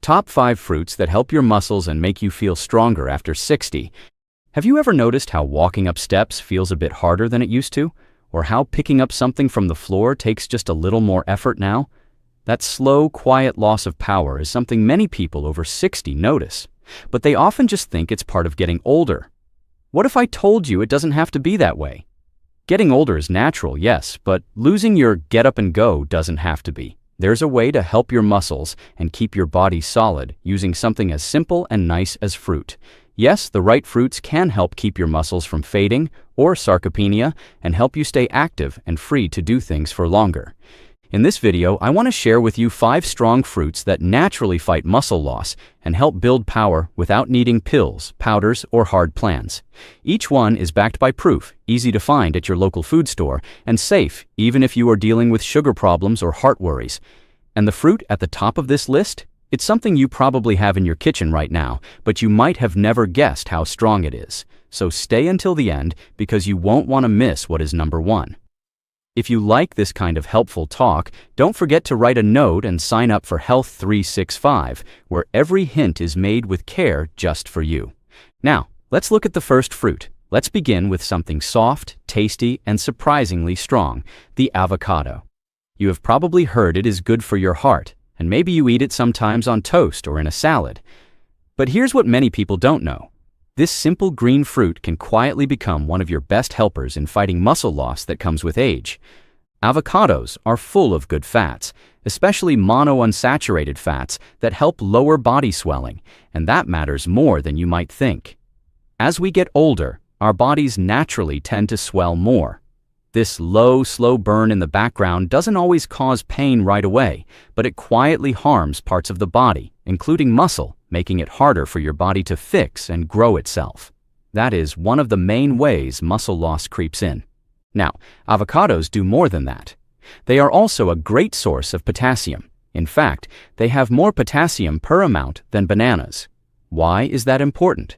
Top 5 fruits that help your muscles and make you feel stronger after 60. Have you ever noticed how walking up steps feels a bit harder than it used to? Or how picking up something from the floor takes just a little more effort now? That slow, quiet loss of power is something many people over 60 notice, but they often just think it's part of getting older. What if I told you it doesn't have to be that way? Getting older is natural, yes, but losing your get up and go doesn't have to be. There's a way to help your muscles and keep your body solid using something as simple and nice as fruit. Yes, the right fruits can help keep your muscles from fading or sarcopenia and help you stay active and free to do things for longer. In this video, I want to share with you 5 strong fruits that naturally fight muscle loss and help build power without needing pills, powders, or hard plans. Each one is backed by proof, easy to find at your local food store, and safe even if you are dealing with sugar problems or heart worries. And the fruit at the top of this list? It's something you probably have in your kitchen right now, but you might have never guessed how strong it is. So stay until the end because you won't want to miss what is number 1. If you like this kind of helpful talk, don't forget to write a note and sign up for Health 365, where every hint is made with care just for you. Now, let's look at the first fruit. Let's begin with something soft, tasty, and surprisingly strong, the avocado. You have probably heard it is good for your heart, and maybe you eat it sometimes on toast or in a salad. But here's what many people don't know. This simple green fruit can quietly become one of your best helpers in fighting muscle loss that comes with age. Avocados are full of good fats, especially monounsaturated fats that help lower body swelling, and that matters more than you might think. As we get older, our bodies naturally tend to swell more. This low, slow burn in the background doesn't always cause pain right away, but it quietly harms parts of the body, including muscle, making it harder for your body to fix and grow itself. That is one of the main ways muscle loss creeps in. Now, avocados do more than that. They are also a great source of potassium. In fact, they have more potassium per amount than bananas. Why is that important?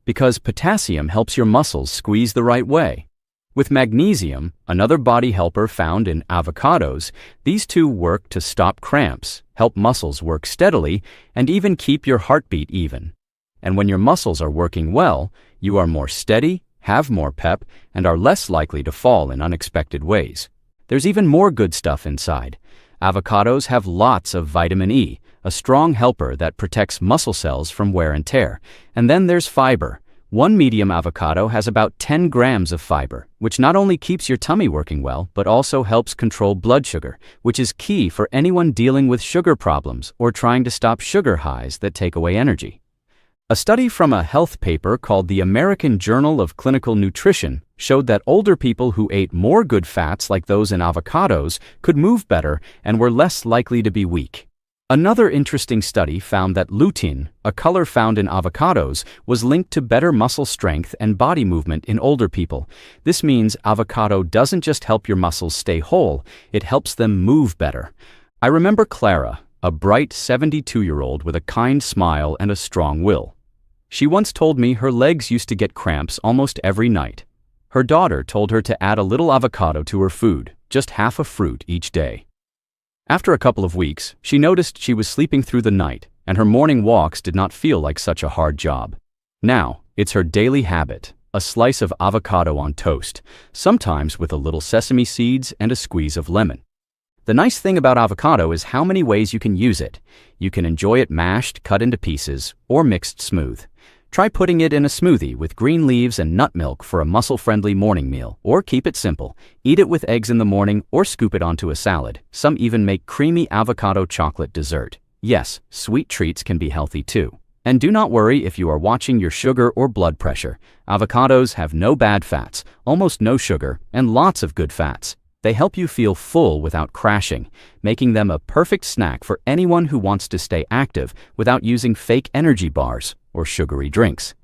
Because potassium helps your muscles squeeze the right way. With magnesium, another body helper found in avocados, these two work to stop cramps, help muscles work steadily, and even keep your heartbeat even. And when your muscles are working well, you are more steady, have more pep, and are less likely to fall in unexpected ways. There's even more good stuff inside. Avocados have lots of vitamin E, a strong helper that protects muscle cells from wear and tear. And then there's fiber. One medium avocado has about 10 grams of fiber, which not only keeps your tummy working well, but also helps control blood sugar, which is key for anyone dealing with sugar problems or trying to stop sugar highs that take away energy. A study from a health paper called the American Journal of Clinical Nutrition showed that older people who ate more good fats like those in avocados could move better and were less likely to be weak. Another interesting study found that lutein, a color found in avocados, was linked to better muscle strength and body movement in older people. This means avocado doesn't just help your muscles stay whole, it helps them move better. I remember Clara, a bright 72-year-old with a kind smile and a strong will. She once told me her legs used to get cramps almost every night. Her daughter told her to add a little avocado to her food, just half a fruit each day. After a couple of weeks, she noticed she was sleeping through the night, and her morning walks did not feel like such a hard job. Now, it's her daily habit, a slice of avocado on toast, sometimes with a little sesame seeds and a squeeze of lemon. The nice thing about avocado is how many ways you can use it. You can enjoy it mashed, cut into pieces, or mixed smooth. Try putting it in a smoothie with green leaves and nut milk for a muscle-friendly morning meal, or keep it simple. Eat it with eggs in the morning or scoop it onto a salad. Some even make creamy avocado chocolate dessert. Yes, sweet treats can be healthy too. And do not worry if you are watching your sugar or blood pressure. Avocados have no bad fats, almost no sugar, and lots of good fats. They help you feel full without crashing, making them a perfect snack for anyone who wants to stay active without using fake energy bars or sugary drinks.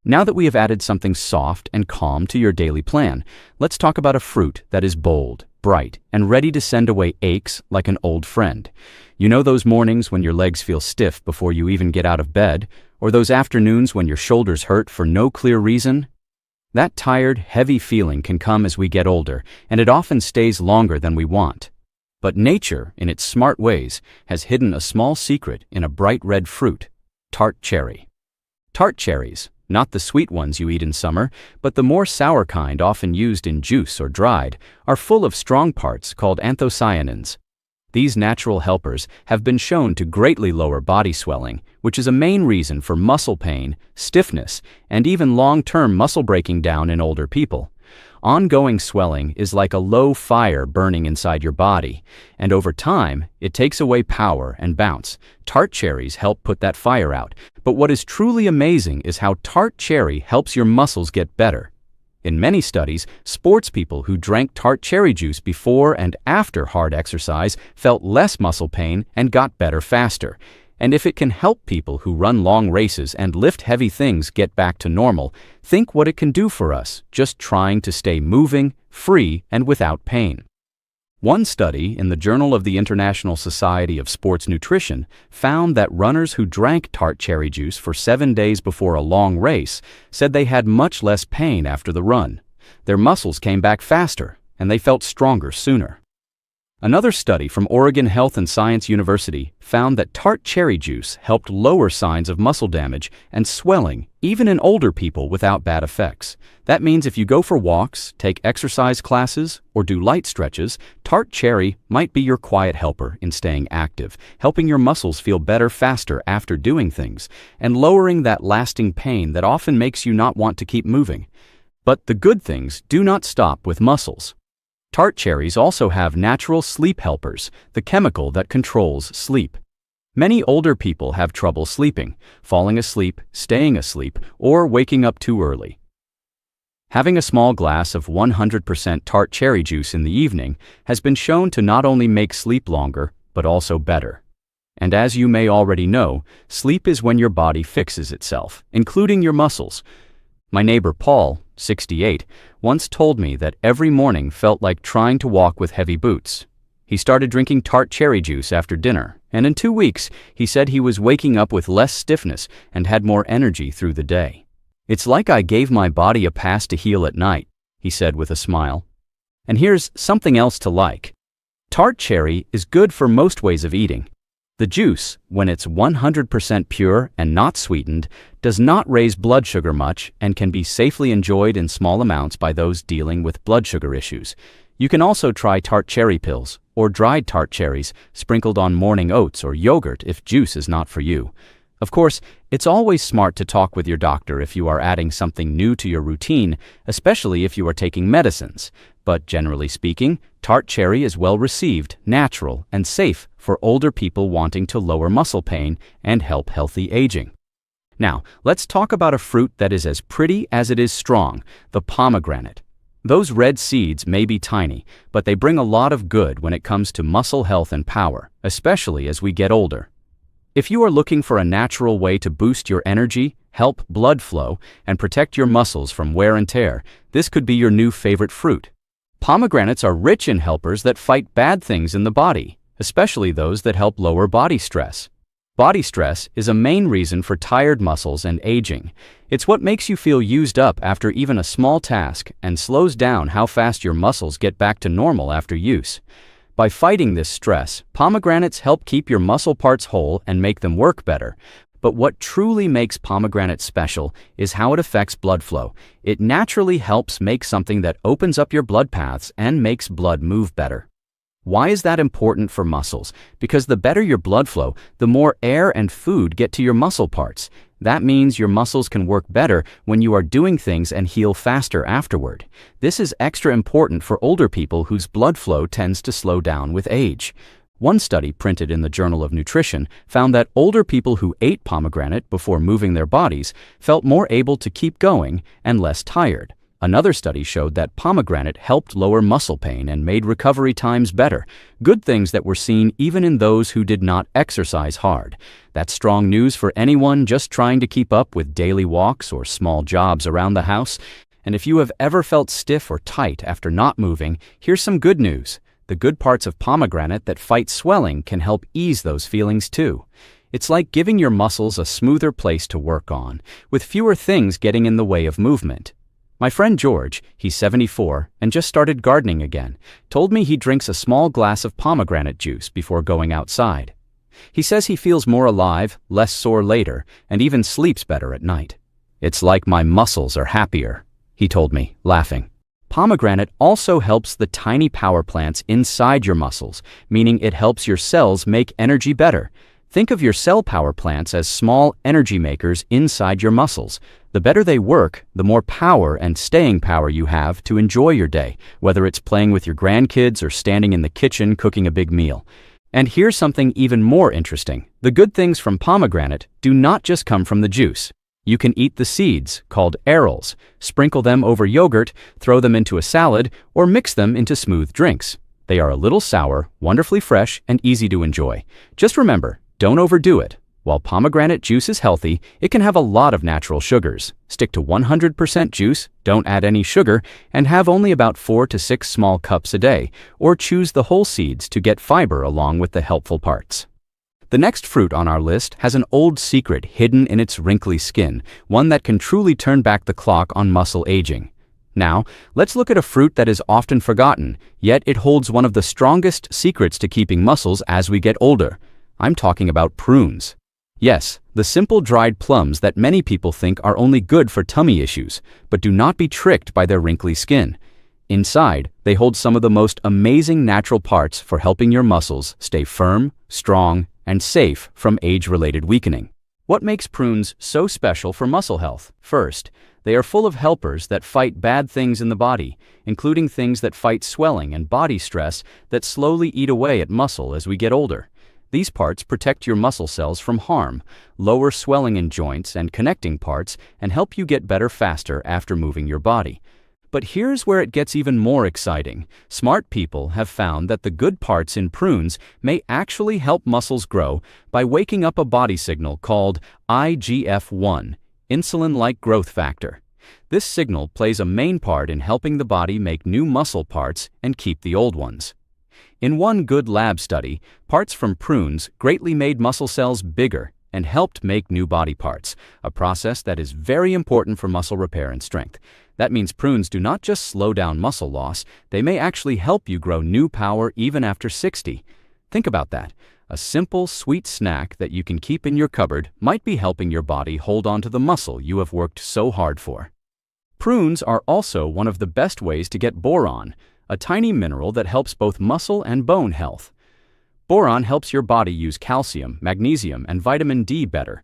Now that we have added something soft and calm to your daily plan, let's talk about a fruit that is bold, bright, and ready to send away aches like an old friend. You know those mornings when your legs feel stiff before you even get out of bed, or those afternoons when your shoulders hurt for no clear reason? That tired, heavy feeling can come as we get older, and it often stays longer than we want. But nature, in its smart ways, has hidden a small secret in a bright red fruit: tart cherry. Tart cherries, not the sweet ones you eat in summer, but the more sour kind often used in juice or dried, are full of strong parts called anthocyanins. These natural helpers have been shown to greatly lower body swelling, which is a main reason for muscle pain, stiffness, and even long-term muscle breaking down in older people. Ongoing swelling is like a low fire burning inside your body, and over time, it takes away power and bounce. Tart cherries help put that fire out, but what is truly amazing is how tart cherry helps your muscles get better. In many studies, sports people who drank tart cherry juice before and after hard exercise felt less muscle pain and got better faster. And if it can help people who run long races and lift heavy things get back to normal, think what it can do for us just trying to stay moving, free, and without pain. One study in the Journal of the International Society of Sports Nutrition found that runners who drank tart cherry juice for 7 days before a long race said they had much less pain after the run. Their muscles came back faster, and they felt stronger sooner. Another study from Oregon Health and Science University found that tart cherry juice helped lower signs of muscle damage and swelling, even in older people without bad effects. That means if you go for walks, take exercise classes, or do light stretches, tart cherry might be your quiet helper in staying active, helping your muscles feel better faster after doing things, and lowering that lasting pain that often makes you not want to keep moving. But the good things do not stop with muscles. Tart cherries also have natural sleep helpers, the chemical that controls sleep. Many older people have trouble sleeping, falling asleep, staying asleep, or waking up too early. Having a small glass of 100% tart cherry juice in the evening has been shown to not only make sleep longer, but also better. And as you may already know, sleep is when your body fixes itself, including your muscles. My neighbor Paul, 68, once told me that every morning felt like trying to walk with heavy boots. He started drinking tart cherry juice after dinner, and in 2 weeks, he said he was waking up with less stiffness and had more energy through the day. "It's like I gave my body a pass to heal at night," he said with a smile. And here's something else to like. Tart cherry is good for most ways of eating. The juice, when it's 100% pure and not sweetened, does not raise blood sugar much and can be safely enjoyed in small amounts by those dealing with blood sugar issues. You can also try tart cherry pills or dried tart cherries sprinkled on morning oats or yogurt if juice is not for you. Of course, it's always smart to talk with your doctor if you are adding something new to your routine, especially if you are taking medicines. But generally speaking, tart cherry is well received, natural, and safe for older people wanting to lower muscle pain and help healthy aging. Now, let's talk about a fruit that is as pretty as it is strong, the pomegranate. Those red seeds may be tiny, but they bring a lot of good when it comes to muscle health and power, especially as we get older. If you are looking for a natural way to boost your energy, help blood flow, and protect your muscles from wear and tear, this could be your new favorite fruit. Pomegranates are rich in helpers that fight bad things in the body, especially those that help lower body stress. Body stress is a main reason for tired muscles and aging. It's what makes you feel used up after even a small task and slows down how fast your muscles get back to normal after use. By fighting this stress, pomegranates help keep your muscle parts whole and make them work better. But what truly makes pomegranate special is how it affects blood flow. It naturally helps make something that opens up your blood paths and makes blood move better. Why is that important for muscles? Because the better your blood flow, the more air and food get to your muscle parts. That means your muscles can work better when you are doing things and heal faster afterward. This is extra important for older people whose blood flow tends to slow down with age. One study printed in the Journal of Nutrition found that older people who ate pomegranate before moving their bodies felt more able to keep going and less tired. Another study showed that pomegranate helped lower muscle pain and made recovery times better, good things that were seen even in those who did not exercise hard. That's strong news for anyone just trying to keep up with daily walks or small jobs around the house. And if you have ever felt stiff or tight after not moving, here's some good news. The good parts of pomegranate that fight swelling can help ease those feelings too. It's like giving your muscles a smoother place to work on, with fewer things getting in the way of movement. My friend George, he's 74 and just started gardening again, told me he drinks a small glass of pomegranate juice before going outside. He says he feels more alive, less sore later, and even sleeps better at night. "It's like my muscles are happier," he told me, laughing. Pomegranate also helps the tiny power plants inside your muscles, meaning it helps your cells make energy better. Think of your cell power plants as small energy makers inside your muscles. The better they work, the more power and staying power you have to enjoy your day, whether it's playing with your grandkids or standing in the kitchen cooking a big meal. And here's something even more interesting. The good things from pomegranate do not just come from the juice. You can eat the seeds, called arils, sprinkle them over yogurt, throw them into a salad, or mix them into smooth drinks. They are a little sour, wonderfully fresh, and easy to enjoy. Just remember, don't overdo it. While pomegranate juice is healthy, it can have a lot of natural sugars. Stick to 100% juice, don't add any sugar, and have only about 4 to 6 small cups a day, or choose the whole seeds to get fiber along with the helpful parts. The next fruit on our list has an old secret hidden in its wrinkly skin, one that can truly turn back the clock on muscle aging. Now, let's look at a fruit that is often forgotten, yet it holds one of the strongest secrets to keeping muscles as we get older. I'm talking about prunes. Yes, the simple dried plums that many people think are only good for tummy issues, but do not be tricked by their wrinkly skin. Inside, they hold some of the most amazing natural parts for helping your muscles stay firm, strong, and safe from age-related weakening. What makes prunes so special for muscle health? First, they are full of helpers that fight bad things in the body, including things that fight swelling and body stress that slowly eat away at muscle as we get older. These parts protect your muscle cells from harm, lower swelling in joints and connecting parts, and help you get better faster after moving your body. But here's where it gets even more exciting. Smart people have found that the good parts in prunes may actually help muscles grow by waking up a body signal called IGF-1, insulin-like growth factor. This signal plays a main part in helping the body make new muscle parts and keep the old ones. In one good lab study, parts from prunes greatly made muscle cells bigger and helped make new body parts, a process that is very important for muscle repair and strength. That means prunes do not just slow down muscle loss, they may actually help you grow new power even after 60. Think about that. A simple, sweet snack that you can keep in your cupboard might be helping your body hold on to the muscle you have worked so hard for. Prunes are also one of the best ways to get boron, a tiny mineral that helps both muscle and bone health. Boron helps your body use calcium, magnesium, and vitamin D better,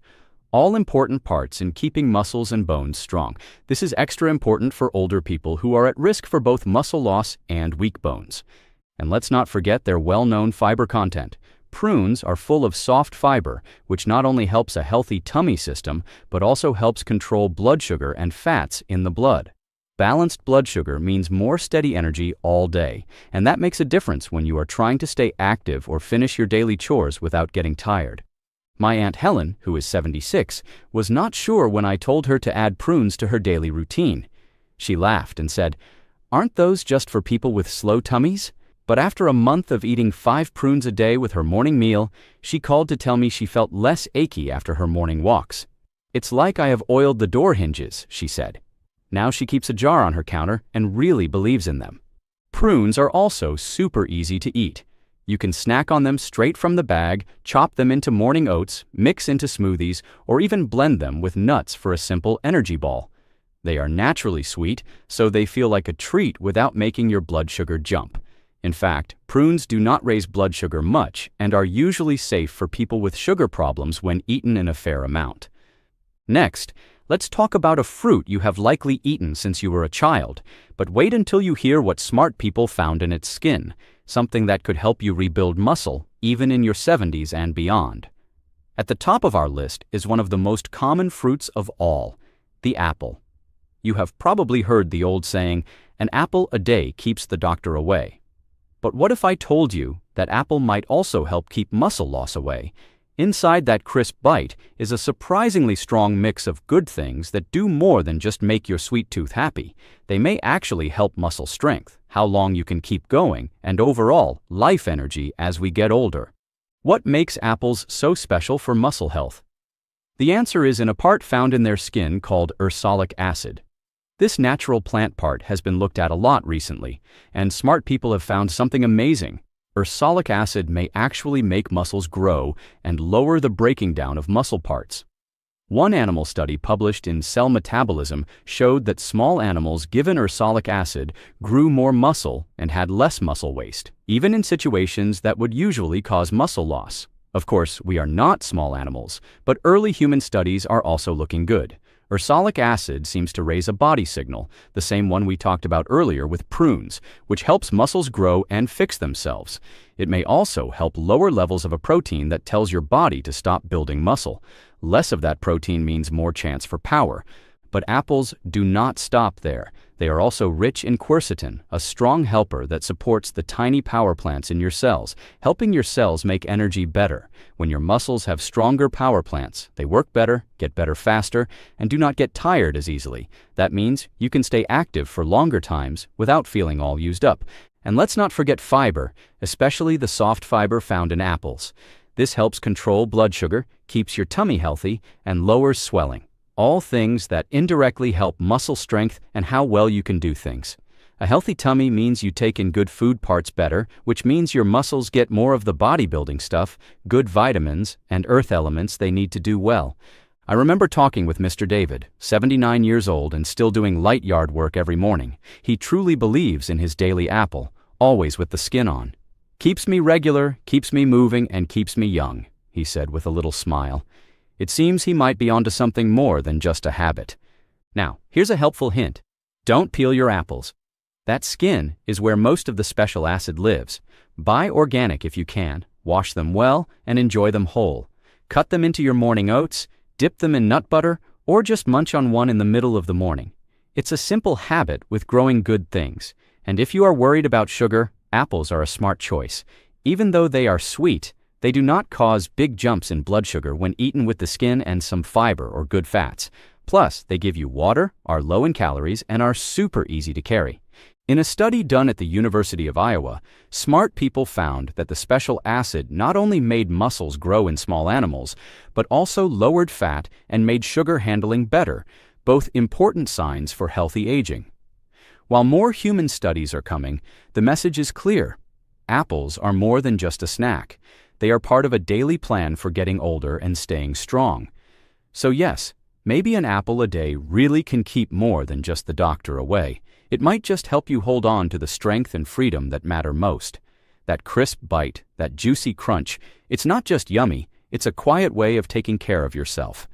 all important parts in keeping muscles and bones strong. This is extra important for older people who are at risk for both muscle loss and weak bones. And let's not forget their well-known fiber content. Prunes are full of soft fiber, which not only helps a healthy tummy system, but also helps control blood sugar and fats in the blood. Balanced blood sugar means more steady energy all day, and that makes a difference when you are trying to stay active or finish your daily chores without getting tired. My Aunt Helen, who is 76, was not sure when I told her to add prunes to her daily routine. She laughed and said, "Aren't those just for people with slow tummies?" But after a month of eating 5 prunes a day with her morning meal, she called to tell me she felt less achy after her morning walks. "It's like I have oiled the door hinges," she said. Now she keeps a jar on her counter and really believes in them. Prunes are also super easy to eat. You can snack on them straight from the bag, chop them into morning oats, mix into smoothies, or even blend them with nuts for a simple energy ball. They are naturally sweet, so they feel like a treat without making your blood sugar jump. In fact, prunes do not raise blood sugar much and are usually safe for people with sugar problems when eaten in a fair amount. Next, let's talk about a fruit you have likely eaten since you were a child, but wait until you hear what smart people found in its skin, something that could help you rebuild muscle even in your 70s and beyond. At the top of our list is one of the most common fruits of all, the apple. You have probably heard the old saying, "An apple a day keeps the doctor away." But what if I told you that apple might also help keep muscle loss away? Inside that crisp bite is a surprisingly strong mix of good things that do more than just make your sweet tooth happy. They may actually help muscle strength, how long you can keep going, and overall life energy as we get older. What makes apples so special for muscle health? The answer is in a part found in their skin called ursolic acid. This natural plant part has been looked at a lot recently, and smart people have found something amazing. Ursolic acid may actually make muscles grow and lower the breaking down of muscle parts. One animal study published in Cell Metabolism showed that small animals given ursolic acid grew more muscle and had less muscle waste, even in situations that would usually cause muscle loss. Of course, we are not small animals, but early human studies are also looking good. Ursolic acid seems to raise a body signal, the same one we talked about earlier with prunes, which helps muscles grow and fix themselves. It may also help lower levels of a protein that tells your body to stop building muscle. Less of that protein means more chance for power. But apples do not stop there. They are also rich in quercetin, a strong helper that supports the tiny power plants in your cells, helping your cells make energy better. When your muscles have stronger power plants, they work better, get better faster, and do not get tired as easily. That means you can stay active for longer times without feeling all used up. And let's not forget fiber, especially the soft fiber found in apples. This helps control blood sugar, keeps your tummy healthy, and lowers swelling. All things that indirectly help muscle strength and how well you can do things. A healthy tummy means you take in good food parts better, which means your muscles get more of the bodybuilding stuff, good vitamins, and earth elements they need to do well. I remember talking with Mr. David, 79 years old and still doing light yard work every morning. He truly believes in his daily apple, always with the skin on. Keeps me regular, keeps me moving, and keeps me young, he said with a little smile. It seems he might be onto something more than just a habit. Now, here's a helpful hint. Don't peel your apples. That skin is where most of the special acid lives. Buy organic if you can, wash them well, and enjoy them whole. Cut them into your morning oats, dip them in nut butter, or just munch on one in the middle of the morning. It's a simple habit with growing good things. And if you are worried about sugar, apples are a smart choice. Even though they are sweet, they do not cause big jumps in blood sugar when eaten with the skin and some fiber or good fats. Plus, they give you water, are low in calories, and are super easy to carry. In a study done at the University of Iowa, smart people found that the special acid not only made muscles grow in small animals, but also lowered fat and made sugar handling better, both important signs for healthy aging. While more human studies are coming, the message is clear. Apples are more than just a snack. They are part of a daily plan for getting older and staying strong. So yes, maybe an apple a day really can keep more than just the doctor away. It might just help you hold on to the strength and freedom that matter most. That crisp bite, that juicy crunch, it's not just yummy, it's a quiet way of taking care of yourself.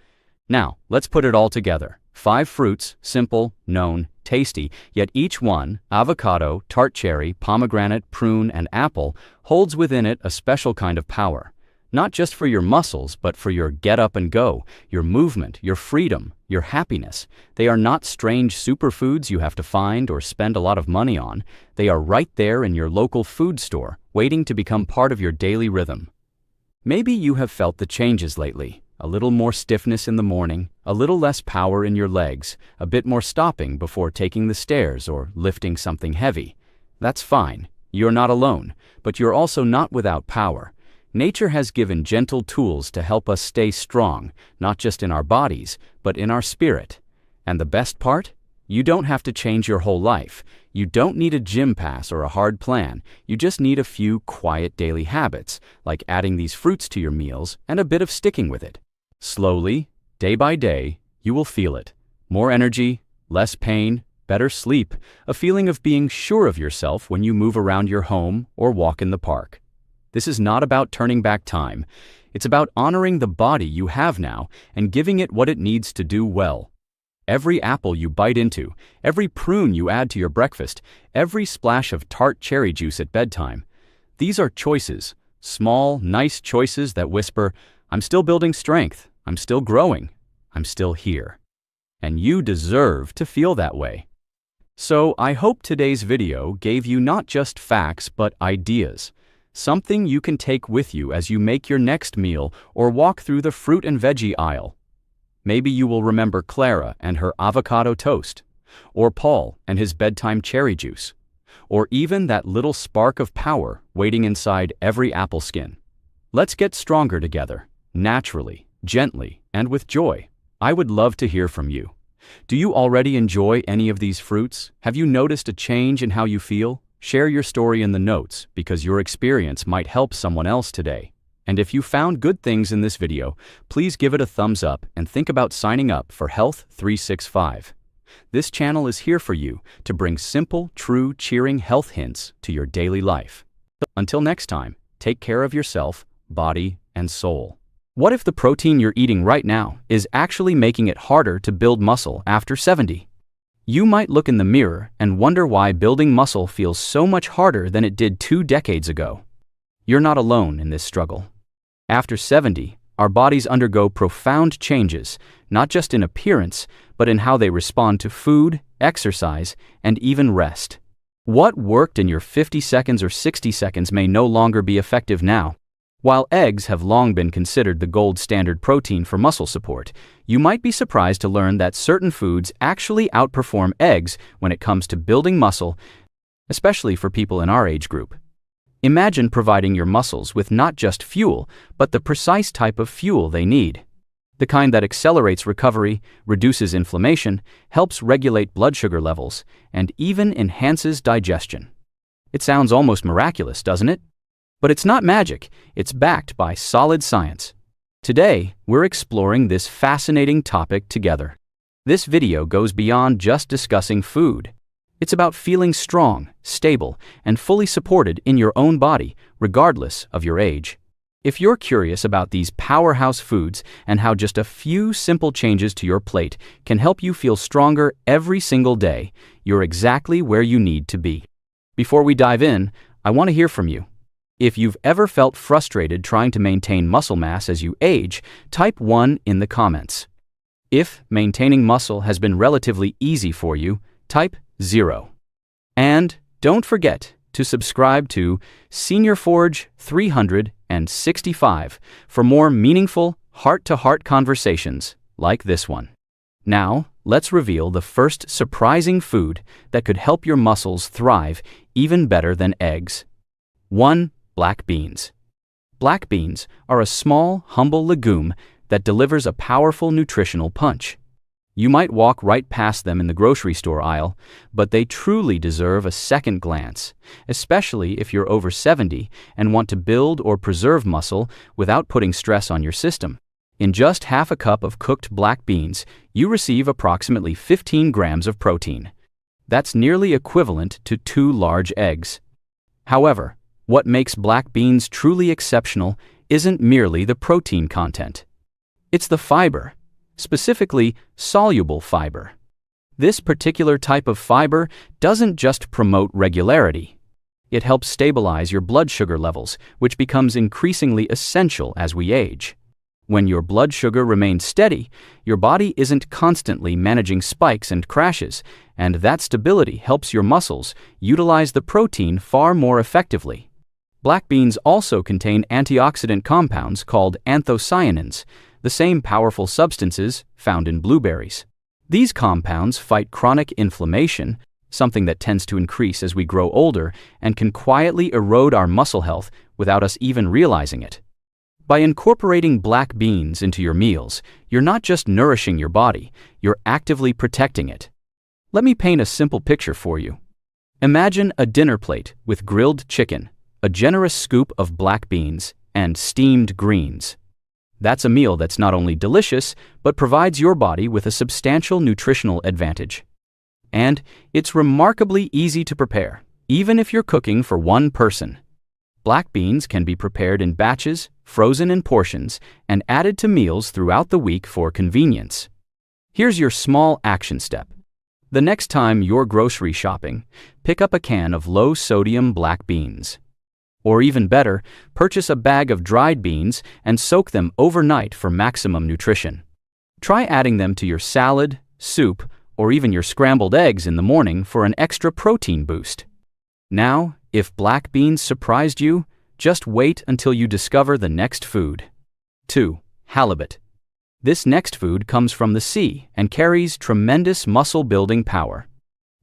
Now, let's put it all together. 5 fruits, simple, known, tasty, yet each one, avocado, tart cherry, pomegranate, prune, and apple, holds within it a special kind of power. Not just for your muscles, but for your get up and go, your movement, your freedom, your happiness. They are not strange superfoods you have to find or spend a lot of money on. They are right there in your local food store, waiting to become part of your daily rhythm. Maybe you have felt the changes lately. A little more stiffness in the morning, a little less power in your legs, a bit more stopping before taking the stairs or lifting something heavy. That's fine. You're not alone, but you're also not without power. Nature has given gentle tools to help us stay strong, not just in our bodies, but in our spirit. And the best part? You don't have to change your whole life. You don't need a gym pass or a hard plan. You just need a few quiet daily habits, like adding these fruits to your meals and a bit of sticking with it. Slowly, day by day, you will feel it. More energy, less pain, better sleep, a feeling of being sure of yourself when you move around your home or walk in the park. This is not about turning back time. It's about honoring the body you have now and giving it what it needs to do well. Every apple you bite into, every prune you add to your breakfast, every splash of tart cherry juice at bedtime. These are choices, small, nice choices that whisper, I'm still building strength, I'm still growing, I'm still here. And you deserve to feel that way. So I hope today's video gave you not just facts but ideas. Something you can take with you as you make your next meal or walk through the fruit and veggie aisle. Maybe you will remember Clara and her avocado toast, or Paul and his bedtime cherry juice, or even that little spark of power waiting inside every apple skin. Let's get stronger together, naturally, gently, and with joy. I would love to hear from you. Do you already enjoy any of these fruits? Have you noticed a change in how you feel? Share your story in the notes because your experience might help someone else today. And if you found good things in this video, please give it a thumbs up and think about signing up for Health 365. This channel is here for you to bring simple, true, cheering health hints to your daily life. Until next time, take care of yourself, body, and soul. What if the protein you're eating right now is actually making it harder to build muscle after 70? You might look in the mirror and wonder why building muscle feels so much harder than it did 2 decades ago. You're not alone in this struggle. After 70, our bodies undergo profound changes, not just in appearance, but in how they respond to food, exercise, and even rest. What worked in your 50 seconds or 60 seconds may no longer be effective now. While eggs have long been considered the gold standard protein for muscle support, you might be surprised to learn that certain foods actually outperform eggs when it comes to building muscle, especially for people in our age group. Imagine providing your muscles with not just fuel, but the precise type of fuel they need. The kind that accelerates recovery, reduces inflammation, helps regulate blood sugar levels, and even enhances digestion. It sounds almost miraculous, doesn't it? But it's not magic, it's backed by solid science. Today, we're exploring this fascinating topic together. This video goes beyond just discussing food. It's about feeling strong, stable, and fully supported in your own body, regardless of your age. If you're curious about these powerhouse foods and how just a few simple changes to your plate can help you feel stronger every single day, you're exactly where you need to be. Before we dive in, I want to hear from you. If you've ever felt frustrated trying to maintain muscle mass as you age, type 1 in the comments. If maintaining muscle has been relatively easy for you, type 0. And don't forget to subscribe to Senior Forge 365 for more meaningful, heart-to-heart conversations like this one. Now, let's reveal the first surprising food that could help your muscles thrive even better than eggs. 1. Black beans. Black beans are a small, humble legume that delivers a powerful nutritional punch. You might walk right past them in the grocery store aisle, but they truly deserve a second glance, especially if you're over 70 and want to build or preserve muscle without putting stress on your system. In just half a cup of cooked black beans, you receive approximately 15 grams of protein. That's nearly equivalent to 2 large eggs. However, what makes black beans truly exceptional isn't merely the protein content. It's the fiber, specifically soluble fiber. This particular type of fiber doesn't just promote regularity. It helps stabilize your blood sugar levels, which becomes increasingly essential as we age. When your blood sugar remains steady, your body isn't constantly managing spikes and crashes, and that stability helps your muscles utilize the protein far more effectively. Black beans also contain antioxidant compounds called anthocyanins, the same powerful substances found in blueberries. These compounds fight chronic inflammation, something that tends to increase as we grow older and can quietly erode our muscle health without us even realizing it. By incorporating black beans into your meals, you're not just nourishing your body, you're actively protecting it. Let me paint a simple picture for you. Imagine a dinner plate with grilled chicken, a generous scoop of black beans, and steamed greens. That's a meal that's not only delicious, but provides your body with a substantial nutritional advantage. And it's remarkably easy to prepare, even if you're cooking for one person. Black beans can be prepared in batches, frozen in portions, and added to meals throughout the week for convenience. Here's your small action step. The next time you're grocery shopping, pick up a can of low-sodium black beans. Or even better, purchase a bag of dried beans and soak them overnight for maximum nutrition. Try adding them to your salad, soup, or even your scrambled eggs in the morning for an extra protein boost. Now, if black beans surprised you, just wait until you discover the next food. 2. Halibut. This next food comes from the sea and carries tremendous muscle-building power.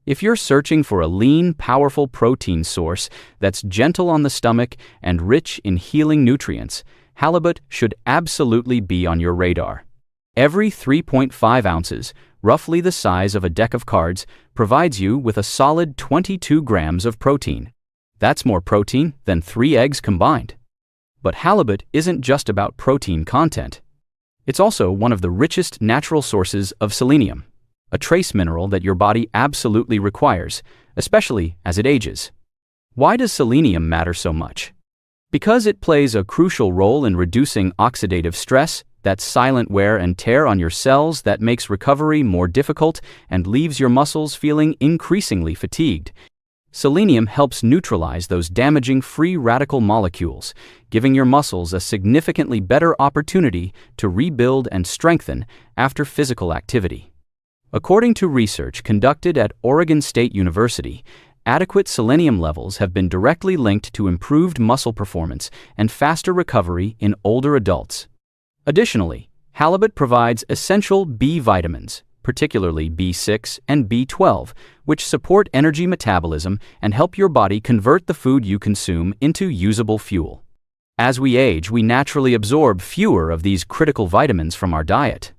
If you're searching for a lean, powerful protein source that's gentle on the stomach and rich in healing nutrients, halibut should absolutely be on your radar. Every 3.5 ounces, roughly the size of a deck of cards, provides you with a solid 22 grams of protein. That's more protein than 3 eggs combined. But halibut isn't just about protein content. It's also one of the richest natural sources of selenium, a trace mineral that your body absolutely requires, especially as it ages. Why does selenium matter so much? Because it plays a crucial role in reducing oxidative stress, that silent wear and tear on your cells that makes recovery more difficult and leaves your muscles feeling increasingly fatigued. Selenium helps neutralize those damaging free radical molecules, giving your muscles a significantly better opportunity to rebuild and strengthen after physical activity. According to research conducted at Oregon State University, adequate selenium levels have been directly linked to improved muscle performance and faster recovery in older adults. Additionally, halibut provides essential B vitamins, particularly B6 and B12, which support energy metabolism and help your body convert the food you consume into usable fuel. As we age, we naturally absorb fewer of these critical vitamins from our diet.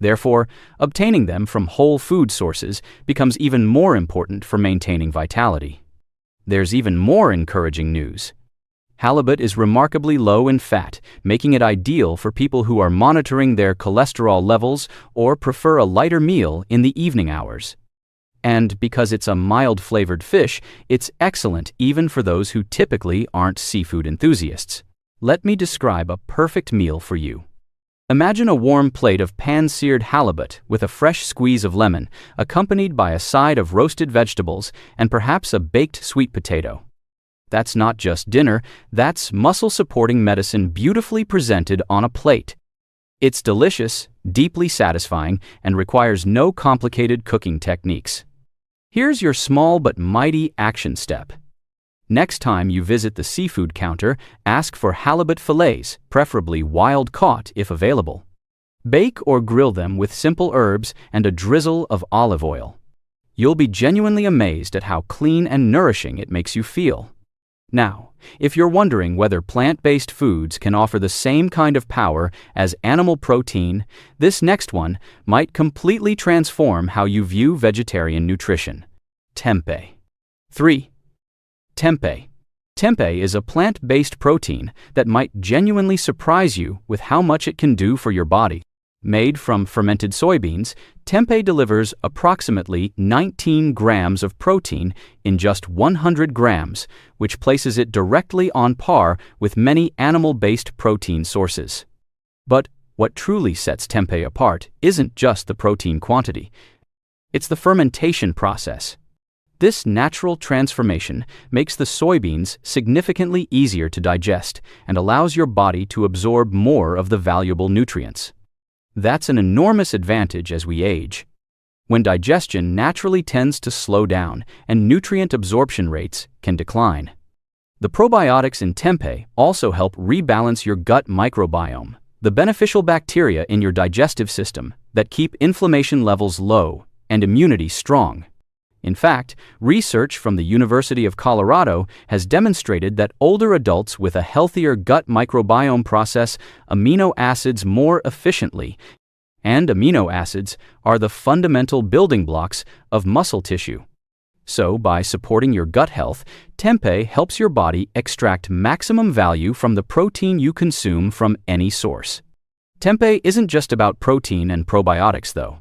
Therefore, obtaining them from whole food sources becomes even more important for maintaining vitality. There's even more encouraging news. Halibut is remarkably low in fat, making it ideal for people who are monitoring their cholesterol levels or prefer a lighter meal in the evening hours. And because it's a mild-flavored fish, it's excellent even for those who typically aren't seafood enthusiasts. Let me describe a perfect meal for you. Imagine a warm plate of pan-seared halibut with a fresh squeeze of lemon, accompanied by a side of roasted vegetables and perhaps a baked sweet potato. That's not just dinner, that's muscle-supporting medicine beautifully presented on a plate. It's delicious, deeply satisfying, and requires no complicated cooking techniques. Here's your small but mighty action step. Next time you visit the seafood counter, ask for halibut fillets, preferably wild-caught if available. Bake or grill them with simple herbs and a drizzle of olive oil. You'll be genuinely amazed at how clean and nourishing it makes you feel. Now, if you're wondering whether plant-based foods can offer the same kind of power as animal protein, this next one might completely transform how you view vegetarian nutrition. Tempeh. 3. Tempeh. Tempeh is a plant-based protein that might genuinely surprise you with how much it can do for your body. Made from fermented soybeans, tempeh delivers approximately 19 grams of protein in just 100 grams, which places it directly on par with many animal-based protein sources. But what truly sets tempeh apart isn't just the protein quantity. It's the fermentation process. This natural transformation makes the soybeans significantly easier to digest and allows your body to absorb more of the valuable nutrients. That's an enormous advantage as we age. When digestion naturally tends to slow down and nutrient absorption rates can decline. The probiotics in tempeh also help rebalance your gut microbiome, the beneficial bacteria in your digestive system that keep inflammation levels low and immunity strong. In fact, research from the University of Colorado has demonstrated that older adults with a healthier gut microbiome process amino acids more efficiently, and amino acids are the fundamental building blocks of muscle tissue. So, by supporting your gut health, tempeh helps your body extract maximum value from the protein you consume from any source. Tempeh isn't just about protein and probiotics, though.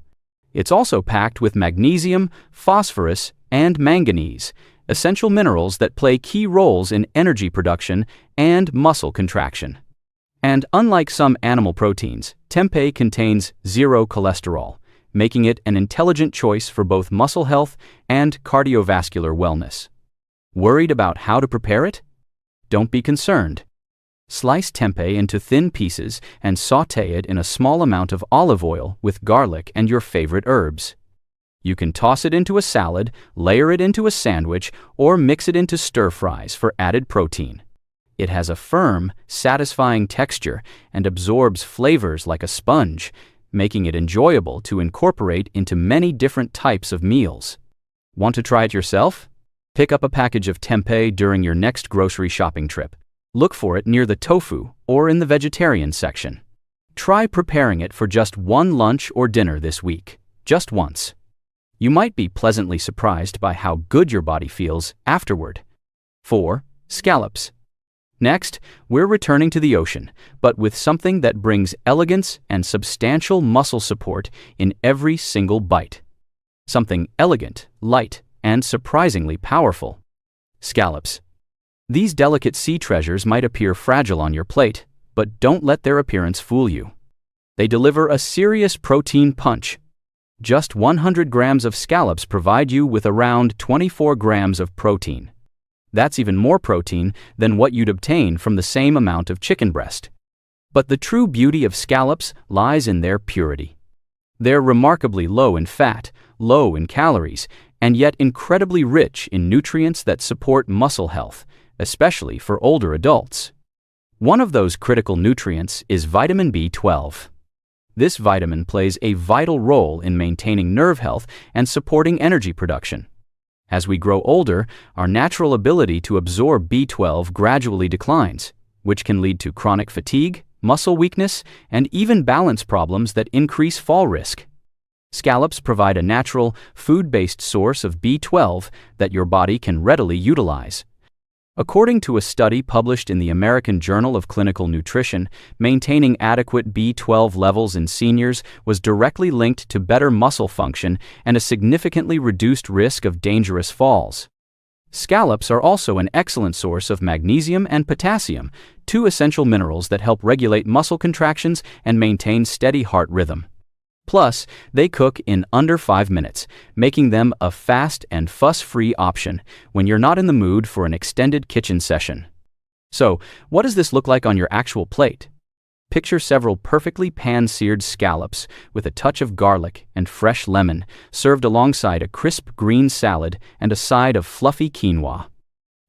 It's also packed with magnesium, phosphorus, and manganese, essential minerals that play key roles in energy production and muscle contraction. And unlike some animal proteins, tempeh contains 0 cholesterol, making it an intelligent choice for both muscle health and cardiovascular wellness. Worried about how to prepare it? Don't be concerned. Slice tempeh into thin pieces and sauté it in a small amount of olive oil with garlic and your favorite herbs. You can toss it into a salad, layer it into a sandwich, or mix it into stir-fries for added protein. It has a firm, satisfying texture and absorbs flavors like a sponge, making it enjoyable to incorporate into many different types of meals. Want to try it yourself? Pick up a package of tempeh during your next grocery shopping trip. Look for it near the tofu or in the vegetarian section. Try preparing it for just one lunch or dinner this week, just once. You might be pleasantly surprised by how good your body feels afterward. 4. Scallops. Next, we're returning to the ocean, but with something that brings elegance and substantial muscle support in every single bite. Something elegant, light, and surprisingly powerful. Scallops. These delicate sea treasures might appear fragile on your plate, but don't let their appearance fool you. They deliver a serious protein punch. Just 100 grams of scallops provide you with around 24 grams of protein. That's even more protein than what you'd obtain from the same amount of chicken breast. But the true beauty of scallops lies in their purity. They're remarkably low in fat, low in calories, and yet incredibly rich in nutrients that support muscle health, especially for older adults. One of those critical nutrients is vitamin B12. This vitamin plays a vital role in maintaining nerve health and supporting energy production. As we grow older, our natural ability to absorb B12 gradually declines, which can lead to chronic fatigue, muscle weakness, and even balance problems that increase fall risk. Scallops provide a natural, food-based source of B12 that your body can readily utilize. According to a study published in the American Journal of Clinical Nutrition, maintaining adequate B12 levels in seniors was directly linked to better muscle function and a significantly reduced risk of dangerous falls. Scallops are also an excellent source of magnesium and potassium, two essential minerals that help regulate muscle contractions and maintain steady heart rhythm. Plus, they cook in under 5 minutes, making them a fast and fuss-free option when you're not in the mood for an extended kitchen session. So, what does this look like on your actual plate? Picture several perfectly pan-seared scallops with a touch of garlic and fresh lemon, served alongside a crisp green salad and a side of fluffy quinoa.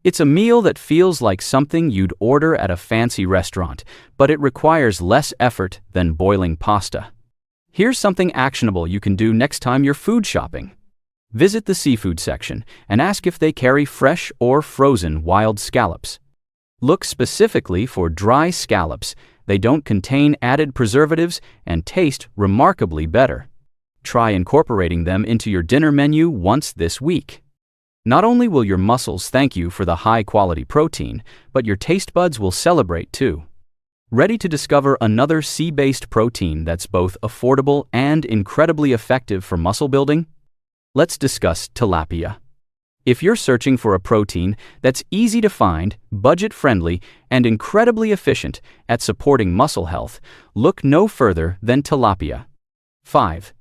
It's a meal that feels like something you'd order at a fancy restaurant, but it requires less effort than boiling pasta. Here's something actionable you can do next time you're food shopping. Visit the seafood section and ask if they carry fresh or frozen wild scallops. Look specifically for dry scallops. They don't contain added preservatives and taste remarkably better. Try incorporating them into your dinner menu once this week. Not only will your muscles thank you for the high-quality protein, but your taste buds will celebrate too. Ready to discover another sea-based protein that's both affordable and incredibly effective for muscle building? Let's discuss tilapia. If you're searching for a protein that's easy to find, budget-friendly, and incredibly efficient at supporting muscle health, look no further than tilapia. 5.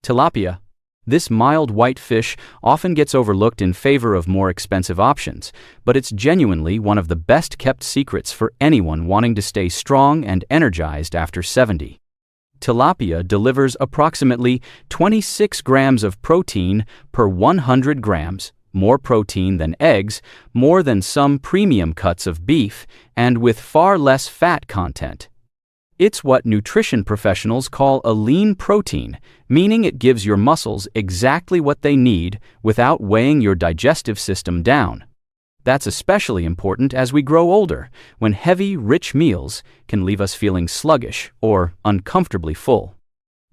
Tilapia. This mild white fish often gets overlooked in favor of more expensive options, but it's genuinely one of the best-kept secrets for anyone wanting to stay strong and energized after 70. Tilapia delivers approximately 26 grams of protein per 100 grams, more protein than eggs, more than some premium cuts of beef, and with far less fat content. It's what nutrition professionals call a lean protein, meaning it gives your muscles exactly what they need without weighing your digestive system down. That's especially important as we grow older, when heavy, rich meals can leave us feeling sluggish or uncomfortably full.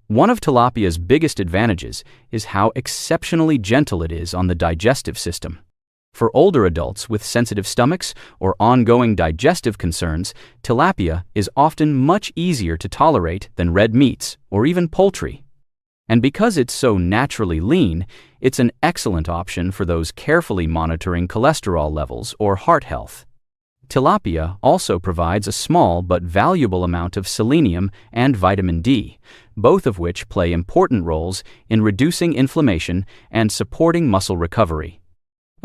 One of tilapia's biggest advantages is how exceptionally gentle it is on the digestive system. For older adults with sensitive stomachs or ongoing digestive concerns, tilapia is often much easier to tolerate than red meats or even poultry. And because it's so naturally lean, it's an excellent option for those carefully monitoring cholesterol levels or heart health. Tilapia also provides a small but valuable amount of selenium and vitamin D, both of which play important roles in reducing inflammation and supporting muscle recovery.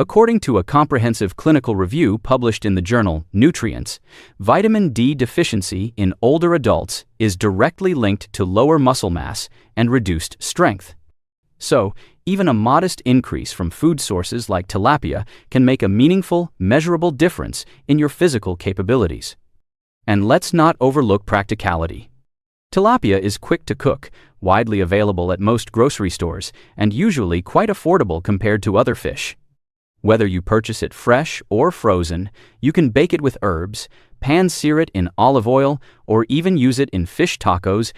According to a comprehensive clinical review published in the journal Nutrients, vitamin D deficiency in older adults is directly linked to lower muscle mass and reduced strength. So, even a modest increase from food sources like tilapia can make a meaningful, measurable difference in your physical capabilities. And let's not overlook practicality. Tilapia is quick to cook, widely available at most grocery stores, and usually quite affordable compared to other fish. Whether you purchase it fresh or frozen, you can bake it with herbs, pan-sear it in olive oil, or even use it in fish tacos.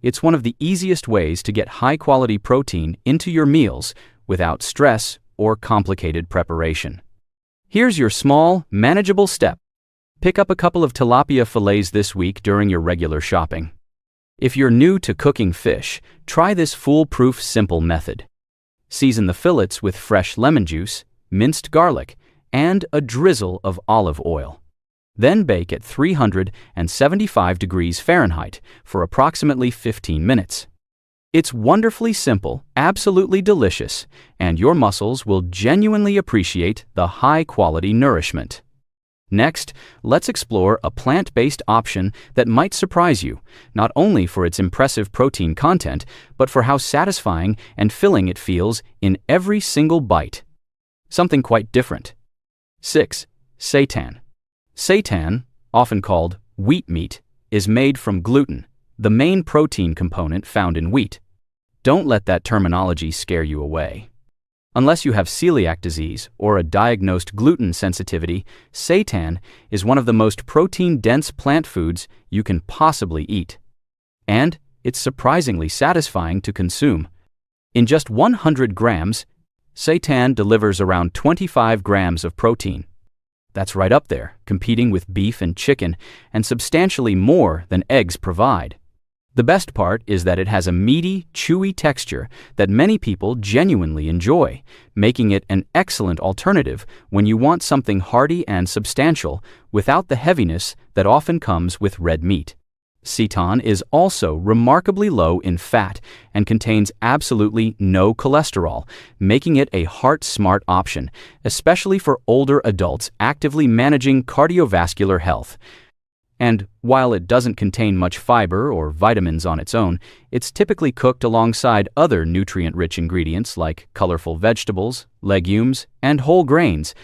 It's one of the easiest ways to get high-quality protein into your meals without stress or complicated preparation. Here's your small, manageable step. Pick up a couple of tilapia fillets this week during your regular shopping. If you're new to cooking fish, try this foolproof simple method. Season the fillets with fresh lemon juice, minced garlic, and a drizzle of olive oil. Then bake at 375 degrees Fahrenheit for approximately 15 minutes. It's wonderfully simple, absolutely delicious, and your muscles will genuinely appreciate the high-quality nourishment. Next, let's explore a plant-based option that might surprise you, not only for its impressive protein content, but for how satisfying and filling it feels in every single bite. Something quite different. 6. Seitan. Seitan, often called wheat meat, is made from gluten, the main protein component found in wheat. Don't let that terminology scare you away. Unless you have celiac disease or a diagnosed gluten sensitivity, seitan is one of the most protein-dense plant foods you can possibly eat. And it's surprisingly satisfying to consume. In just 100 grams, seitan delivers around 25 grams of protein. That's right up there, competing with beef and chicken, and substantially more than eggs provide. The best part is that it has a meaty, chewy texture that many people genuinely enjoy, making it an excellent alternative when you want something hearty and substantial without the heaviness that often comes with red meat. Seitan is also remarkably low in fat and contains absolutely no cholesterol, making it a heart-smart option, especially for older adults actively managing cardiovascular health. And while it doesn't contain much fiber or vitamins on its own, it's typically cooked alongside other nutrient-rich ingredients like colorful vegetables, legumes, and whole grains,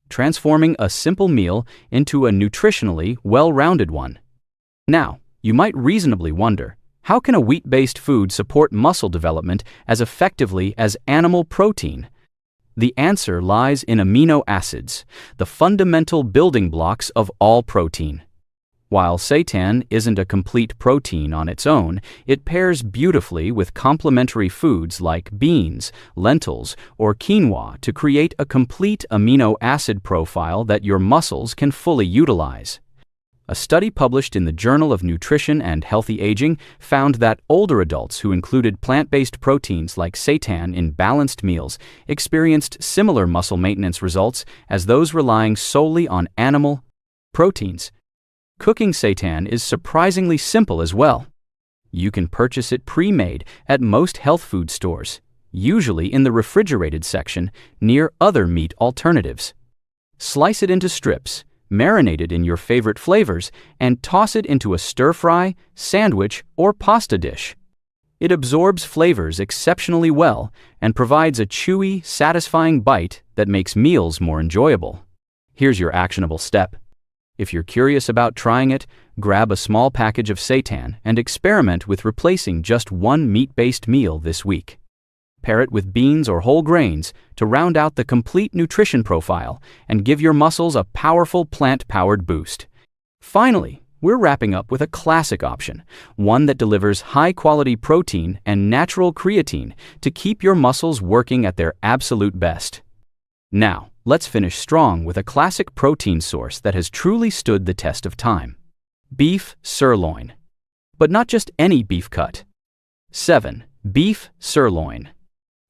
transforming a simple meal into a nutritionally well-rounded one. Now, you might reasonably wonder, how can a wheat-based food support muscle development as effectively as animal protein? The answer lies in amino acids, the fundamental building blocks of all protein. While seitan isn't a complete protein on its own, it pairs beautifully with complementary foods like beans, lentils, or quinoa to create a complete amino acid profile that your muscles can fully utilize. A study published in the Journal of Nutrition and Healthy Aging found that older adults who included plant-based proteins like seitan in balanced meals experienced similar muscle maintenance results as those relying solely on animal proteins. Cooking seitan is surprisingly simple as well. You can purchase it pre-made at most health food stores, usually in the refrigerated section near other meat alternatives. Slice it into strips, marinate it in your favorite flavors, and toss it into a stir-fry, sandwich, or pasta dish. It absorbs flavors exceptionally well and provides a chewy, satisfying bite that makes meals more enjoyable. Here's your actionable step. If you're curious about trying it, grab a small package of seitan and experiment with replacing just one meat-based meal this week. Pair it with beans or whole grains to round out the complete nutrition profile and give your muscles a powerful plant-powered boost. Finally, we're wrapping up with a classic option, one that delivers high-quality protein and natural creatine to keep your muscles working at their absolute best. Now, let's finish strong with a classic protein source that has truly stood the test of time. Beef sirloin. But not just any beef cut. 7. Beef sirloin.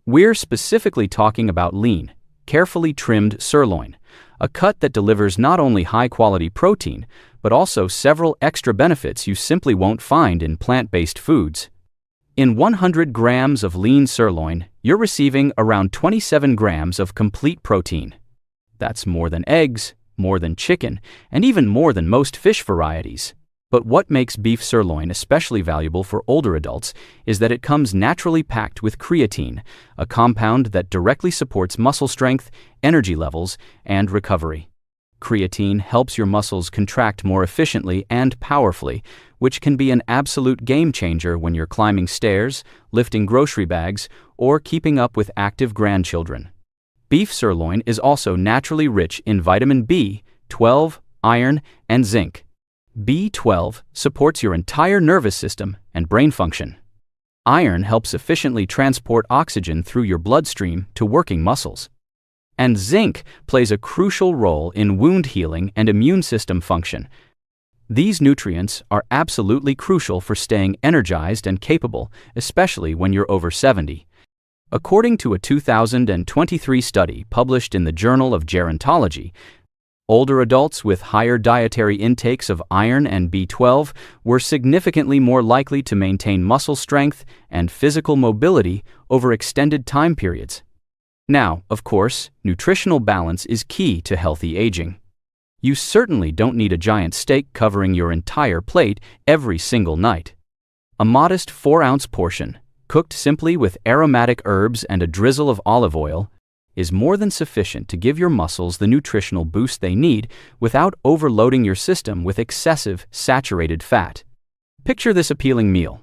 We're specifically talking about lean, carefully trimmed sirloin, a cut that delivers not only high-quality protein, but also several extra benefits you simply won't find in plant-based foods. In 100 grams of lean sirloin, you're receiving around 27 grams of complete protein. That's more than eggs, more than chicken, and even more than most fish varieties. But what makes beef sirloin especially valuable for older adults is that it comes naturally packed with creatine, a compound that directly supports muscle strength, energy levels, and recovery. Creatine helps your muscles contract more efficiently and powerfully, which can be an absolute game changer when you're climbing stairs, lifting grocery bags, or keeping up with active grandchildren. Beef sirloin is also naturally rich in vitamin B12, iron, and zinc. B12 supports your entire nervous system and brain function. Iron helps efficiently transport oxygen through your bloodstream to working muscles. And zinc plays a crucial role in wound healing and immune system function. These nutrients are absolutely crucial for staying energized and capable, especially when you're over 70. According to a 2023 study published in the Journal of Gerontology, older adults with higher dietary intakes of iron and B12 were significantly more likely to maintain muscle strength and physical mobility over extended time periods. Now, of course, nutritional balance is key to healthy aging. You certainly don't need a giant steak covering your entire plate every single night. A modest 4-ounce portion, cooked simply with aromatic herbs and a drizzle of olive oil, is more than sufficient to give your muscles the nutritional boost they need without overloading your system with excessive saturated fat. Picture this appealing meal.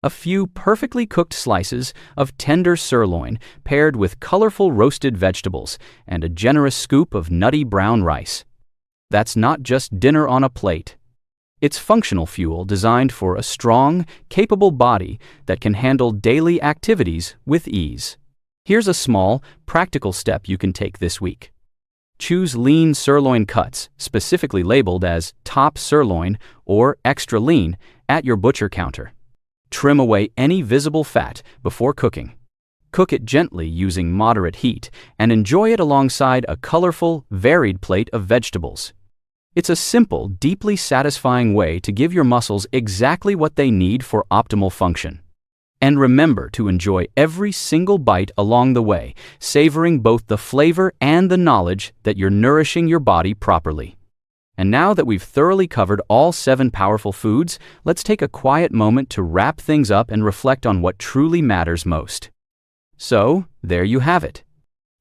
A few perfectly cooked slices of tender sirloin paired with colorful roasted vegetables and a generous scoop of nutty brown rice. That's not just dinner on a plate. It's functional fuel designed for a strong, capable body that can handle daily activities with ease. Here's a small, practical step you can take this week. Choose lean sirloin cuts, specifically labeled as top sirloin or extra lean, at your butcher counter. Trim away any visible fat before cooking. Cook it gently using moderate heat and enjoy it alongside a colorful, varied plate of vegetables. It's a simple, deeply satisfying way to give your muscles exactly what they need for optimal function. And remember to enjoy every single bite along the way, savoring both the flavor and the knowledge that you're nourishing your body properly. And now that we've thoroughly covered all 7 powerful foods, let's take a quiet moment to wrap things up and reflect on what truly matters most. So, there you have it.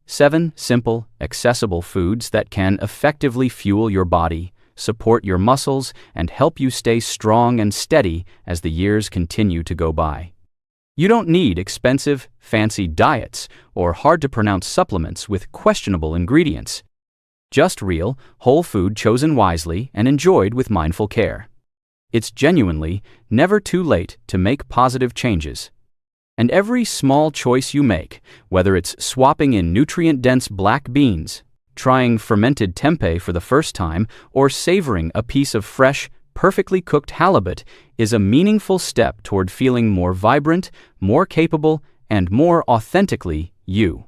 7 simple, accessible foods that can effectively fuel your body, support your muscles, and help you stay strong and steady as the years continue to go by. You don't need expensive, fancy diets or hard-to-pronounce supplements with questionable ingredients. Just real, whole food chosen wisely and enjoyed with mindful care. It's genuinely never too late to make positive changes. And every small choice you make, whether it's swapping in nutrient-dense black beans, trying fermented tempeh for the first time, or savoring a piece of fresh, perfectly cooked halibut, is a meaningful step toward feeling more vibrant, more capable, and more authentically you.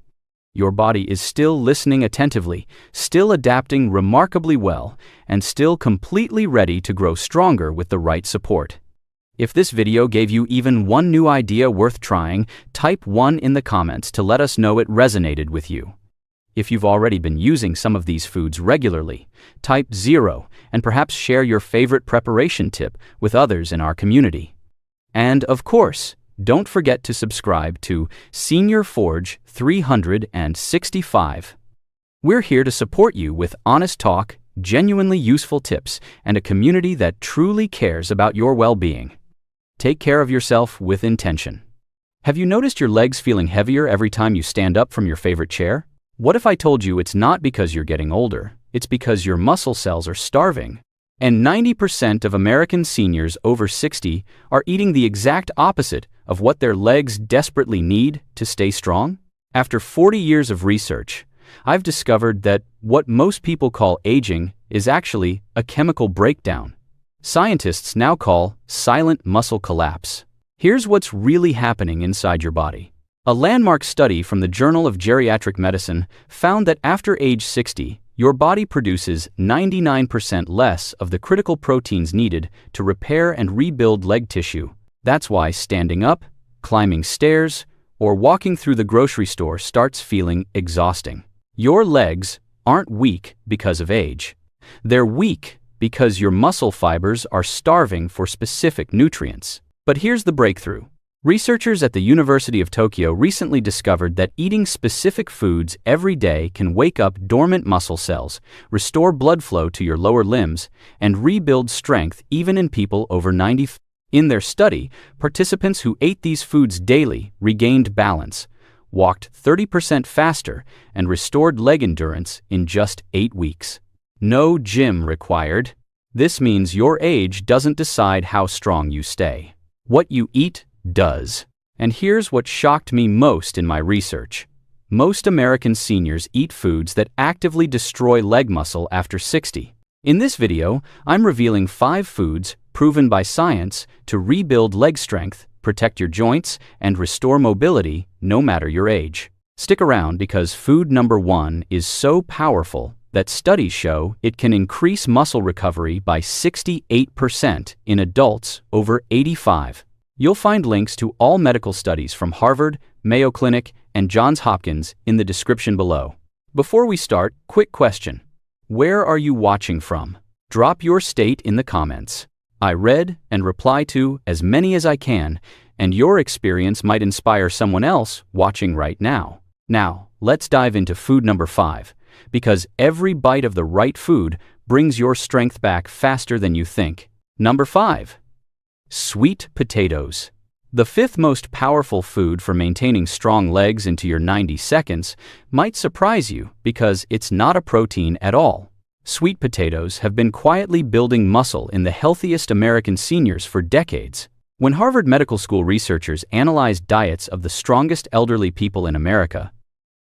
Your body is still listening attentively, still adapting remarkably well, and still completely ready to grow stronger with the right support. If this video gave you even one new idea worth trying, type 1 in the comments to let us know it resonated with you. If you've already been using some of these foods regularly, type 0 and perhaps share your favorite preparation tip with others in our community. And of course, don't forget to subscribe to Senior Forge 365. We're here to support you with honest talk, genuinely useful tips, and a community that truly cares about your well-being. Take care of yourself with intention. Have you noticed your legs feeling heavier every time you stand up from your favorite chair? What if I told you it's not because you're getting older, it's because your muscle cells are starving? And 90% of American seniors over 60 are eating the exact opposite of what their legs desperately need to stay strong? After 40 years of research, I've discovered that what most people call aging is actually a chemical breakdown. Scientists now call silent muscle collapse. Here's what's really happening inside your body. A landmark study from the Journal of Geriatric Medicine found that after age 60, your body produces 99% less of the critical proteins needed to repair and rebuild leg tissue. That's why standing up, climbing stairs, or walking through the grocery store starts feeling exhausting. Your legs aren't weak because of age. They're weak because your muscle fibers are starving for specific nutrients. But here's the breakthrough. Researchers at the University of Tokyo recently discovered that eating specific foods every day can wake up dormant muscle cells, restore blood flow to your lower limbs, and rebuild strength even in people over 90. In their study, participants who ate these foods daily regained balance, walked 30% faster, and restored leg endurance in just 8 weeks. No gym required. This means your age doesn't decide how strong you stay. What you eat does. And here's what shocked me most in my research. Most American seniors eat foods that actively destroy leg muscle after 60. In this video, I'm revealing 5 foods proven by science to rebuild leg strength, protect your joints, and restore mobility no matter your age. Stick around because food number 1 is so powerful that studies show it can increase muscle recovery by 68% in adults over 85. You'll find links to all medical studies from Harvard, Mayo Clinic, and Johns Hopkins in the description below. Before we start, quick question. Where are you watching from? Drop your state in the comments. I read and reply to as many as I can, and your experience might inspire someone else watching right now. Now, let's dive into food number 5, because every bite of the right food brings your strength back faster than you think. Number 5. Sweet potatoes. The 5th most powerful food for maintaining strong legs into your 90 seconds might surprise you because it's not a protein at all. Sweet potatoes have been quietly building muscle in the healthiest American seniors for decades. When Harvard Medical School researchers analyzed diets of the strongest elderly people in America,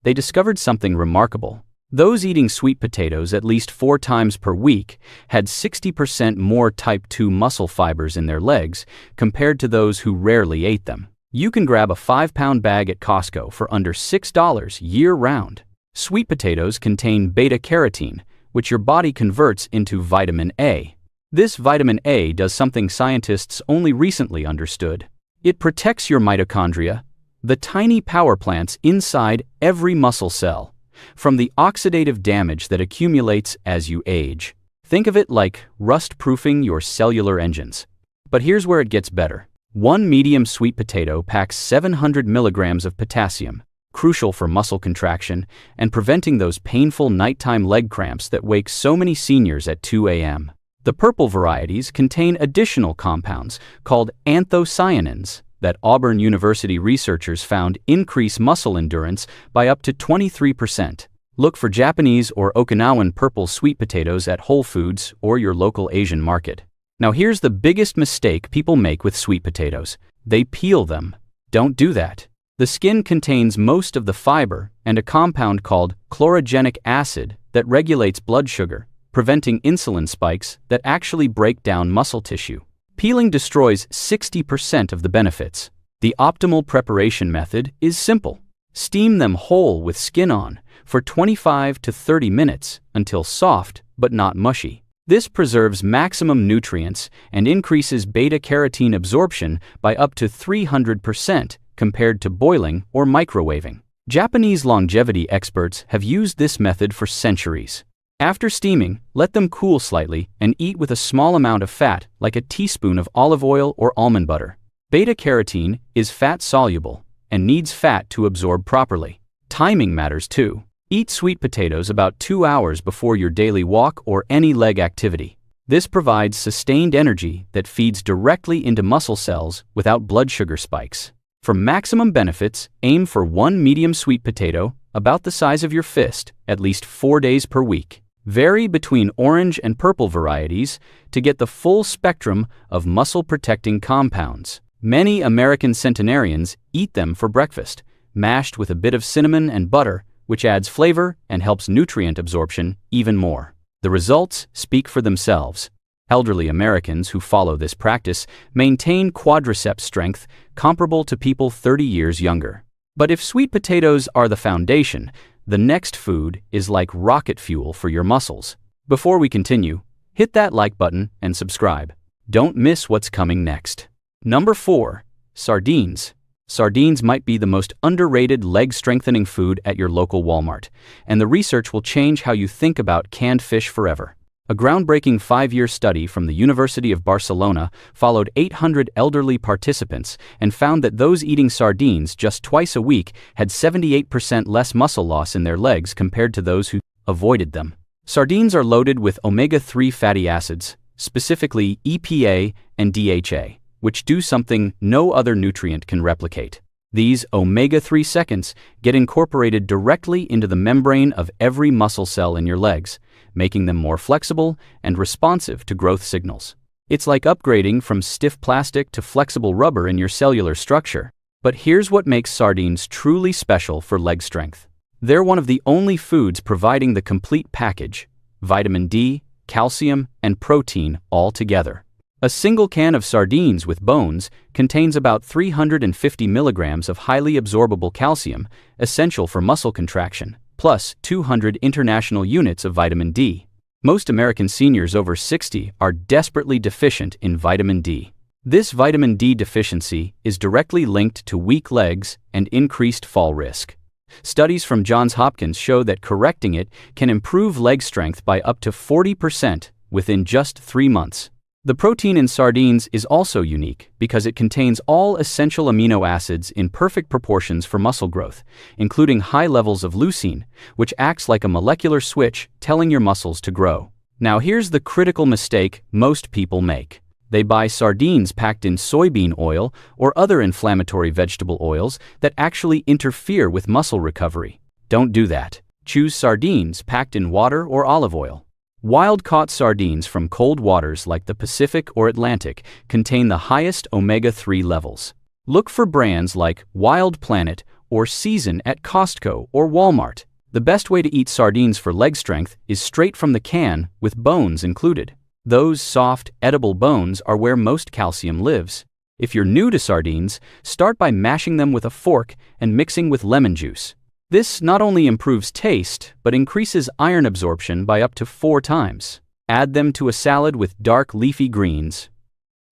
they discovered something remarkable. Those eating sweet potatoes at least 4 times per week had 60% more type 2 muscle fibers in their legs compared to those who rarely ate them. You can grab a 5-pound bag at Costco for under $6 year-round. Sweet potatoes contain beta-carotene, which your body converts into vitamin A. This vitamin A does something scientists only recently understood. It protects your mitochondria, the tiny power plants inside every muscle cell, from the oxidative damage that accumulates as you age. Think of it like rust-proofing your cellular engines. But here's where it gets better. 1 medium sweet potato packs 700 milligrams of potassium, crucial for muscle contraction and preventing those painful nighttime leg cramps that wake so many seniors at 2 a.m. The purple varieties contain additional compounds called anthocyanins that Auburn University researchers found increase muscle endurance by up to 23%. Look for Japanese or Okinawan purple sweet potatoes at Whole Foods or your local Asian market. Now here's the biggest mistake people make with sweet potatoes. They peel them. Don't do that. The skin contains most of the fiber and a compound called chlorogenic acid that regulates blood sugar, preventing insulin spikes that actually break down muscle tissue. Peeling destroys 60% of the benefits. The optimal preparation method is simple. Steam them whole with skin on for 25 to 30 minutes until soft but not mushy. This preserves maximum nutrients and increases beta-carotene absorption by up to 300% compared to boiling or microwaving. Japanese longevity experts have used this method for centuries. After steaming, let them cool slightly and eat with a small amount of fat, like a teaspoon of olive oil or almond butter. Beta-carotene is fat-soluble and needs fat to absorb properly. Timing matters too. Eat sweet potatoes about 2 hours before your daily walk or any leg activity. This provides sustained energy that feeds directly into muscle cells without blood sugar spikes. For maximum benefits, aim for 1 medium sweet potato, about the size of your fist, at least 4 days per week. Vary between orange and purple varieties to get the full spectrum of muscle-protecting compounds. Many American centenarians eat them for breakfast, mashed with a bit of cinnamon and butter, which adds flavor and helps nutrient absorption even more. The results speak for themselves. Elderly Americans who follow this practice maintain quadriceps strength comparable to people 30 years younger. But if sweet potatoes are the foundation, the next food is like rocket fuel for your muscles. Before we continue, hit that like button and subscribe. Don't miss what's coming next. Number 4. Sardines. Sardines might be the most underrated leg-strengthening food at your local Walmart, and the research will change how you think about canned fish forever. A groundbreaking 5-year study from the University of Barcelona followed 800 elderly participants and found that those eating sardines just twice a week had 78% less muscle loss in their legs compared to those who avoided them. Sardines are loaded with omega-3 fatty acids, specifically EPA and DHA, which do something no other nutrient can replicate. These omega-3 seconds get incorporated directly into the membrane of every muscle cell in your legs, making them more flexible and responsive to growth signals. It's like upgrading from stiff plastic to flexible rubber in your cellular structure. But here's what makes sardines truly special for leg strength. They're one of the only foods providing the complete package: vitamin D, calcium, and protein all together. A single can of sardines with bones contains about 350 milligrams of highly absorbable calcium, essential for muscle contraction, plus 200 international units of vitamin D. Most American seniors over 60 are desperately deficient in vitamin D. This vitamin D deficiency is directly linked to weak legs and increased fall risk. Studies from Johns Hopkins show that correcting it can improve leg strength by up to 40% within just 3 months. The protein in sardines is also unique because it contains all essential amino acids in perfect proportions for muscle growth, including high levels of leucine, which acts like a molecular switch telling your muscles to grow. Now here's the critical mistake most people make. They buy sardines packed in soybean oil or other inflammatory vegetable oils that actually interfere with muscle recovery. Don't do that. Choose sardines packed in water or olive oil. Wild-caught sardines from cold waters like the Pacific or Atlantic contain the highest omega-3 levels. Look for brands like Wild Planet or Season at Costco or Walmart. The best way to eat sardines for leg strength is straight from the can with bones included. Those soft, edible bones are where most calcium lives. If you're new to sardines, start by mashing them with a fork and mixing with lemon juice. This not only improves taste, but increases iron absorption by up to 4 times. Add them to a salad with dark leafy greens,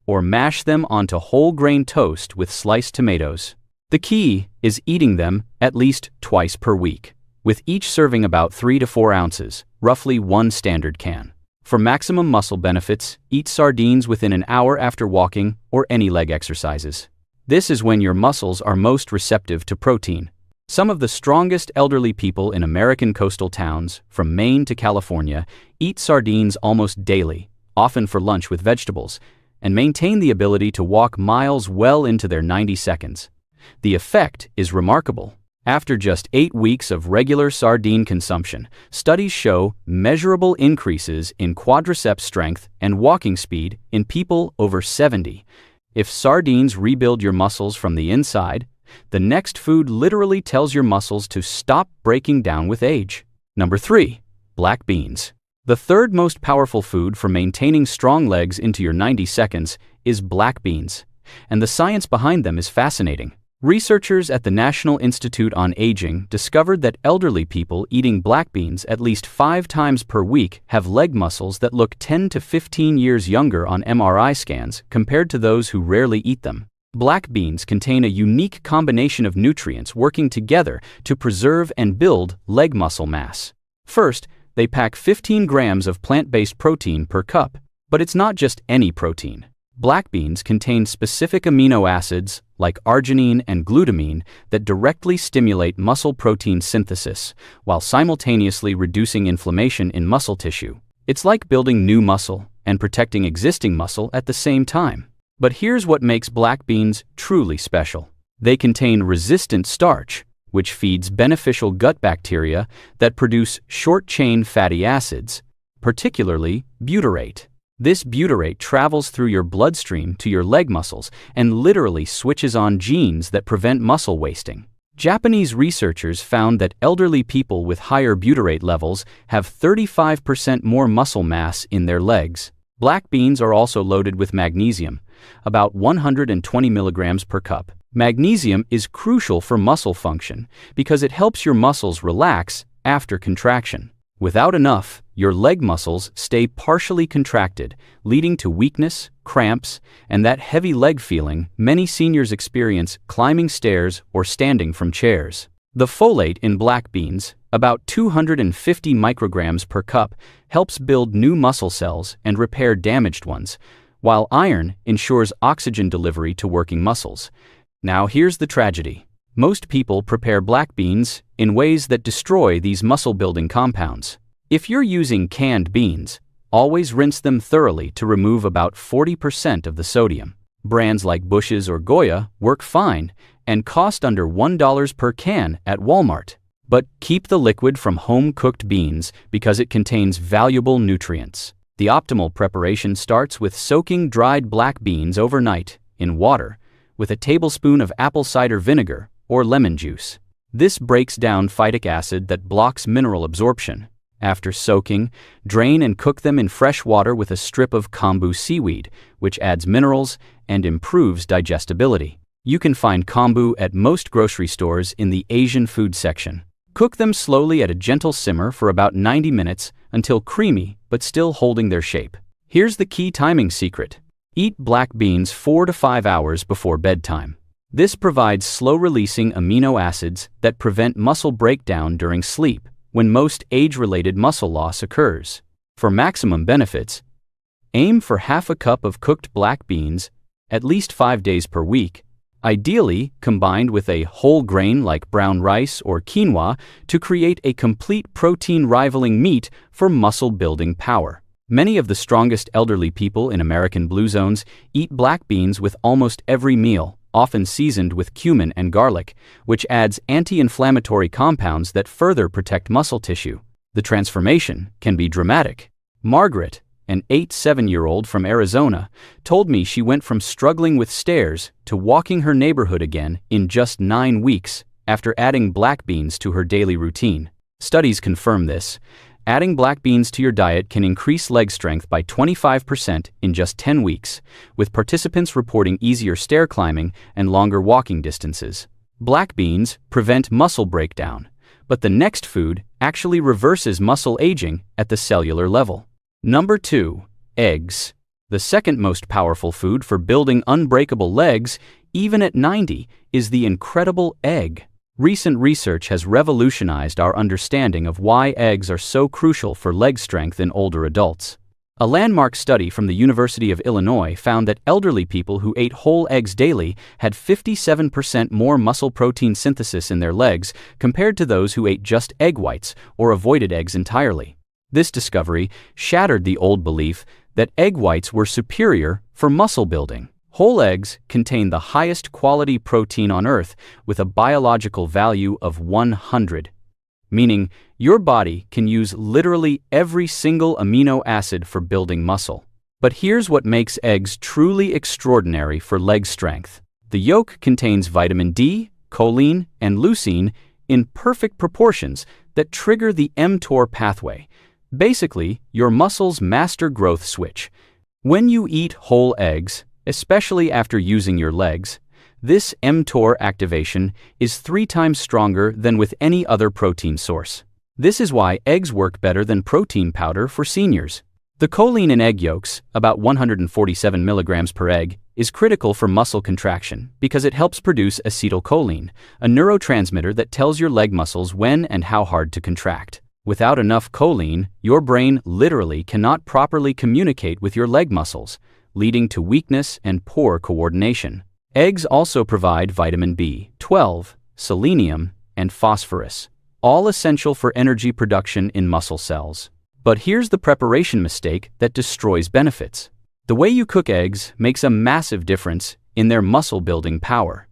or mash them onto whole grain toast with sliced tomatoes. The key is eating them at least twice per week, with each serving about 3 to 4 ounces, roughly 1 standard can. For maximum muscle benefits, eat sardines within an hour after walking or any leg exercises. This is when your muscles are most receptive to protein. Some of the strongest elderly people in American coastal towns, from Maine to California, eat sardines almost daily, often for lunch with vegetables, and maintain the ability to walk miles well into their 90 seconds. The effect is remarkable. After just 8 weeks of regular sardine consumption, studies show measurable increases in quadriceps strength and walking speed in people over 70. If sardines rebuild your muscles from the inside, the next food literally tells your muscles to stop breaking down with age. Number 3. Black beans. The third most powerful food for maintaining strong legs into your 90 seconds is black beans, and the science behind them is fascinating. Researchers at the National Institute on Aging discovered that elderly people eating black beans at least 5 times per week have leg muscles that look 10 to 15 years younger on MRI scans compared to those who rarely eat them. Black beans contain a unique combination of nutrients working together to preserve and build leg muscle mass. First, they pack 15 grams of plant-based protein per cup, but it's not just any protein. Black beans contain specific amino acids like arginine and glutamine that directly stimulate muscle protein synthesis while simultaneously reducing inflammation in muscle tissue. It's like building new muscle and protecting existing muscle at the same time. But here's what makes black beans truly special. They contain resistant starch, which feeds beneficial gut bacteria that produce short-chain fatty acids, particularly butyrate. This butyrate travels through your bloodstream to your leg muscles and literally switches on genes that prevent muscle wasting. Japanese researchers found that elderly people with higher butyrate levels have 35% more muscle mass in their legs. Black beans are also loaded with magnesium, about 120 milligrams per cup. Magnesium is crucial for muscle function because it helps your muscles relax after contraction. Without enough, your leg muscles stay partially contracted, leading to weakness, cramps, and that heavy leg feeling many seniors experience climbing stairs or standing from chairs. The folate in black beans, about 250 micrograms per cup, helps build new muscle cells and repair damaged ones, while iron ensures oxygen delivery to working muscles. Now here's the tragedy. Most people prepare black beans in ways that destroy these muscle-building compounds. If you're using canned beans, always rinse them thoroughly to remove about 40% of the sodium. Brands like Bush's or Goya work fine and cost under $1 per can at Walmart. But keep the liquid from home-cooked beans because it contains valuable nutrients. The optimal preparation starts with soaking dried black beans overnight in water with a tablespoon of apple cider vinegar or lemon juice. This breaks down phytic acid that blocks mineral absorption. After soaking, drain and cook them in fresh water with a strip of kombu seaweed, which adds minerals and improves digestibility. You can find kombu at most grocery stores in the Asian food section. Cook them slowly at a gentle simmer for about 90 minutes until creamy but still holding their shape. Here's the key timing secret. Eat black beans 4 to 5 hours before bedtime. This provides slow-releasing amino acids that prevent muscle breakdown during sleep, when most age-related muscle loss occurs. For maximum benefits, aim for half a cup of cooked black beans at least 5 days per week, ideally combined with a whole grain like brown rice or quinoa to create a complete protein-rivaling meat for muscle-building power. Many of the strongest elderly people in American blue zones eat black beans with almost every meal, often seasoned with cumin and garlic, which adds anti-inflammatory compounds that further protect muscle tissue. The transformation can be dramatic. Margaret, an 7-year-old from Arizona, told me she went from struggling with stairs to walking her neighborhood again in just 9 weeks after adding black beans to her daily routine. Studies confirm this. Adding black beans to your diet can increase leg strength by 25% in just 10 weeks, with participants reporting easier stair climbing and longer walking distances. Black beans prevent muscle breakdown, but the next food actually reverses muscle aging at the cellular level. Number 2. Eggs. The second most powerful food for building unbreakable legs, even at 90, is the incredible egg. Recent research has revolutionized our understanding of why eggs are so crucial for leg strength in older adults. A landmark study from the University of Illinois found that elderly people who ate whole eggs daily had 57% more muscle protein synthesis in their legs compared to those who ate just egg whites or avoided eggs entirely. This discovery shattered the old belief that egg whites were superior for muscle building. Whole eggs contain the highest quality protein on Earth with a biological value of 100, meaning your body can use literally every single amino acid for building muscle. But here's what makes eggs truly extraordinary for leg strength. The yolk contains vitamin D, choline, and leucine in perfect proportions that trigger the mTOR pathway, basically your muscle's master growth switch. When you eat whole eggs, especially after using your legs, this mTOR activation is 3 times stronger than with any other protein source. This is why eggs work better than protein powder for seniors. The choline in egg yolks, about 147 milligrams per egg, is critical for muscle contraction because it helps produce acetylcholine, a neurotransmitter that tells your leg muscles when and how hard to contract. Without enough choline, your brain literally cannot properly communicate with your leg muscles, leading to weakness and poor coordination. Eggs also provide vitamin B12, selenium, and phosphorus, all essential for energy production in muscle cells. But here's the preparation mistake that destroys benefits. The way you cook eggs makes a massive difference in their muscle-building power.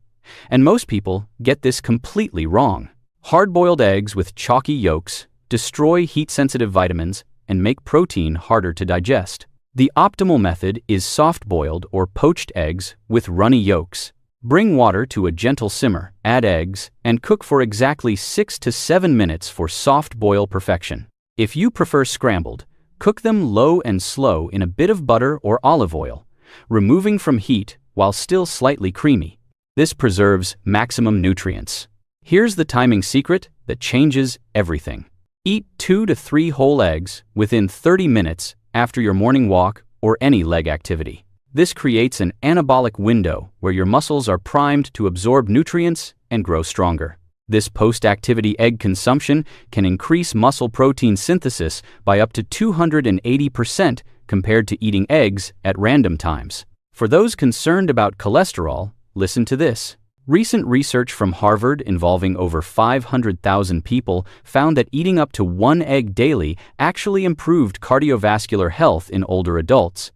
And most people get this completely wrong. Hard-boiled eggs with chalky yolks destroy heat-sensitive vitamins and make protein harder to digest. The optimal method is soft-boiled or poached eggs with runny yolks. Bring water to a gentle simmer, add eggs, and cook for exactly 6 to 7 minutes for soft boil perfection. If you prefer scrambled, cook them low and slow in a bit of butter or olive oil, removing from heat while still slightly creamy. This preserves maximum nutrients. Here's the timing secret that changes everything. Eat 2 to 3 whole eggs within 30 minutes after your morning walk or any leg activity. This creates an anabolic window where your muscles are primed to absorb nutrients and grow stronger. This post-activity egg consumption can increase muscle protein synthesis by up to 280% compared to eating eggs at random times. For those concerned about cholesterol, listen to this. Recent research from Harvard involving over 500,000 people found that eating up to 1 egg daily actually improved cardiovascular health in older adults,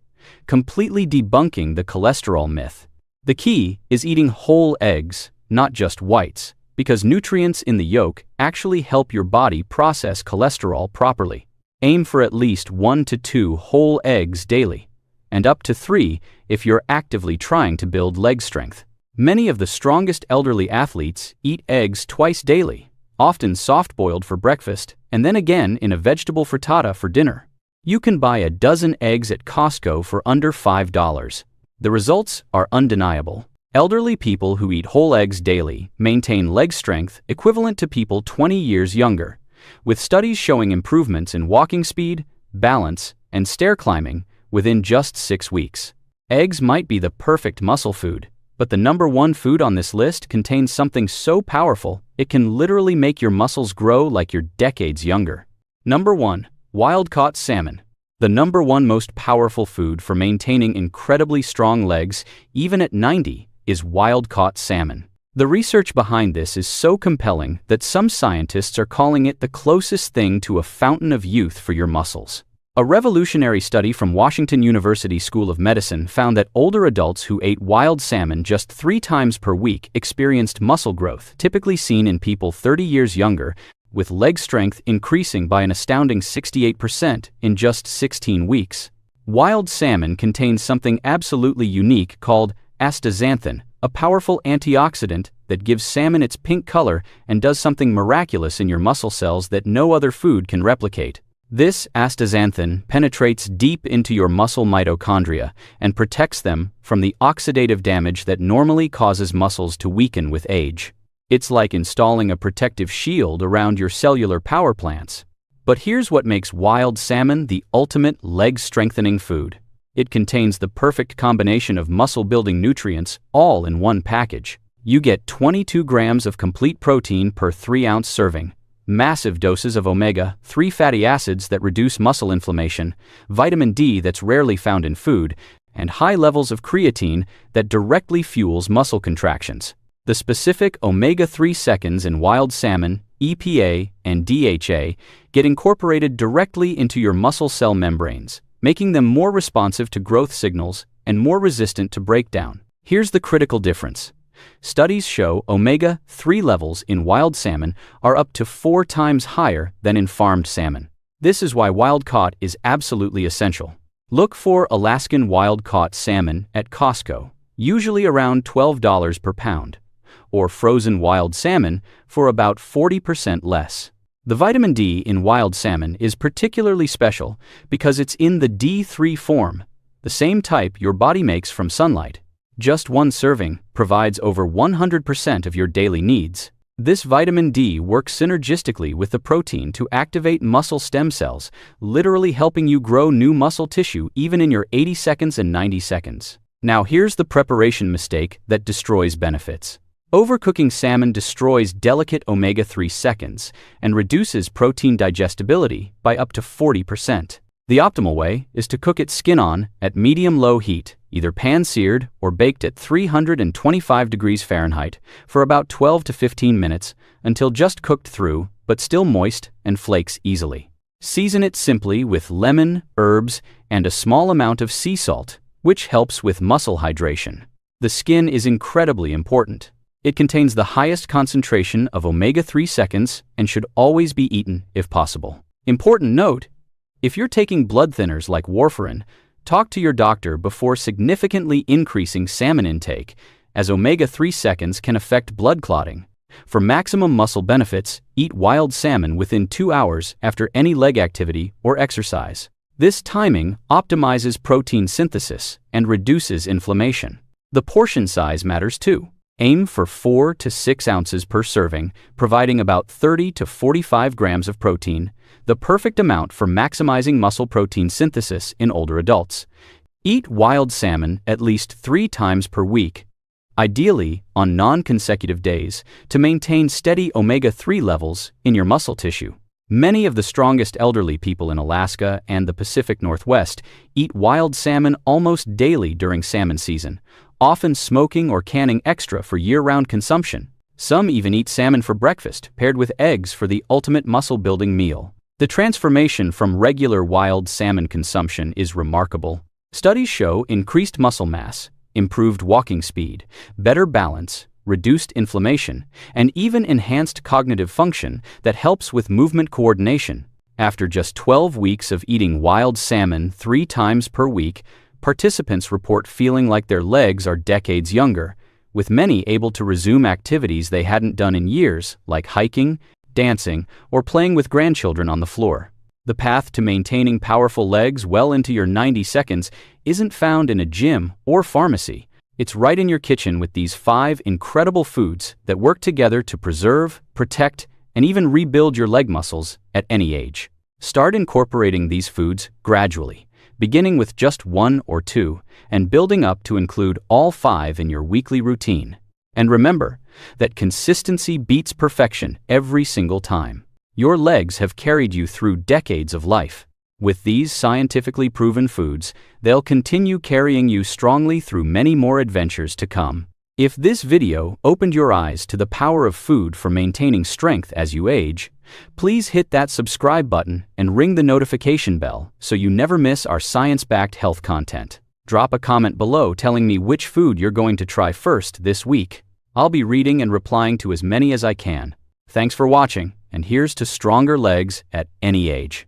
completely debunking the cholesterol myth. The key is eating whole eggs, not just whites, because nutrients in the yolk actually help your body process cholesterol properly. Aim for at least 1 to 2 whole eggs daily, and up to 3 if you're actively trying to build leg strength. Many of the strongest elderly athletes eat eggs twice daily, often soft-boiled for breakfast and then again in a vegetable frittata for dinner. You can buy a dozen eggs at Costco for under $5. The results are undeniable. Elderly people who eat whole eggs daily maintain leg strength equivalent to people 20 years younger, with studies showing improvements in walking speed, balance, and stair climbing within just 6 weeks. Eggs might be the perfect muscle food, but the number one food on this list contains something so powerful it can literally make your muscles grow like you're decades younger. Number 1. Wild-caught salmon. The number one most powerful food for maintaining incredibly strong legs, even at 90, is wild-caught salmon. The research behind this is so compelling that some scientists are calling it the closest thing to a fountain of youth for your muscles. A revolutionary study from Washington University School of Medicine found that older adults who ate wild salmon just 3 times per week experienced muscle growth, typically seen in people 30 years younger, with leg strength increasing by an astounding 68% in just 16 weeks. Wild salmon contains something absolutely unique called astaxanthin, a powerful antioxidant that gives salmon its pink color and does something miraculous in your muscle cells that no other food can replicate. This astaxanthin penetrates deep into your muscle mitochondria and protects them from the oxidative damage that normally causes muscles to weaken with age. It's like installing a protective shield around your cellular power plants. But here's what makes wild salmon the ultimate leg-strengthening food. It contains the perfect combination of muscle-building nutrients all in one package. You get 22 grams of complete protein per 3-ounce serving, massive doses of omega-3 fatty acids that reduce muscle inflammation, vitamin D that's rarely found in food, and high levels of creatine that directly fuels muscle contractions. The specific omega-3 seconds in wild salmon, EPA, and DHA get incorporated directly into your muscle cell membranes, making them more responsive to growth signals and more resistant to breakdown. Here's the critical difference. Studies show omega-3 levels in wild salmon are up to 4 times higher than in farmed salmon. This is why wild-caught is absolutely essential. Look for Alaskan wild-caught salmon at Costco, usually around $12 per pound, or frozen wild salmon for about 40% less. The vitamin D in wild salmon is particularly special because it's in the D3 form, the same type your body makes from sunlight. Just one serving provides over 100% of your daily needs. This vitamin D works synergistically with the protein to activate muscle stem cells, literally helping you grow new muscle tissue even in your 80 seconds and 90 seconds. Now here's the preparation mistake that destroys benefits. Overcooking salmon destroys delicate omega-3 seconds and reduces protein digestibility by up to 40%. The optimal way is to cook it skin-on at medium-low heat, either pan-seared or baked at 325 degrees Fahrenheit for about 12 to 15 minutes until just cooked through, but still moist and flakes easily. Season it simply with lemon, herbs, and a small amount of sea salt, which helps with muscle hydration. The skin is incredibly important. It contains the highest concentration of omega-3 seconds and should always be eaten if possible. Important note: if you're taking blood thinners like warfarin, talk to your doctor before significantly increasing salmon intake, as omega-3 seconds can affect blood clotting. For maximum muscle benefits, eat wild salmon within 2 hours after any leg activity or exercise. This timing optimizes protein synthesis and reduces inflammation. The portion size matters too. Aim for 4 to 6 ounces per serving, providing about 30 to 45 grams of protein, the perfect amount for maximizing muscle protein synthesis in older adults. Eat wild salmon at least 3 times per week, ideally on non-consecutive days, to maintain steady omega-3 levels in your muscle tissue. Many of the strongest elderly people in Alaska and the Pacific Northwest eat wild salmon almost daily during salmon season, often smoking or canning extra for year-round consumption. Some even eat salmon for breakfast, paired with eggs for the ultimate muscle-building meal. The transformation from regular wild salmon consumption is remarkable. Studies show increased muscle mass, improved walking speed, better balance, reduced inflammation, and even enhanced cognitive function that helps with movement coordination. After just 12 weeks of eating wild salmon 3 times per week, participants report feeling like their legs are decades younger, with many able to resume activities they hadn't done in years, like hiking, dancing, or playing with grandchildren on the floor. The path to maintaining powerful legs well into your 90 seconds isn't found in a gym or pharmacy. It's right in your kitchen with these 5 incredible foods that work together to preserve, protect, and even rebuild your leg muscles at any age. Start incorporating these foods gradually, beginning with just 1 or 2, and building up to include all 5 in your weekly routine. And remember that consistency beats perfection every single time. Your legs have carried you through decades of life. With these scientifically proven foods, they'll continue carrying you strongly through many more adventures to come. If this video opened your eyes to the power of food for maintaining strength as you age, please hit that subscribe button and ring the notification bell so you never miss our science-backed health content. Drop a comment below telling me which food you're going to try first this week. I'll be reading and replying to as many as I can. Thanks for watching, and here's to stronger legs at any age.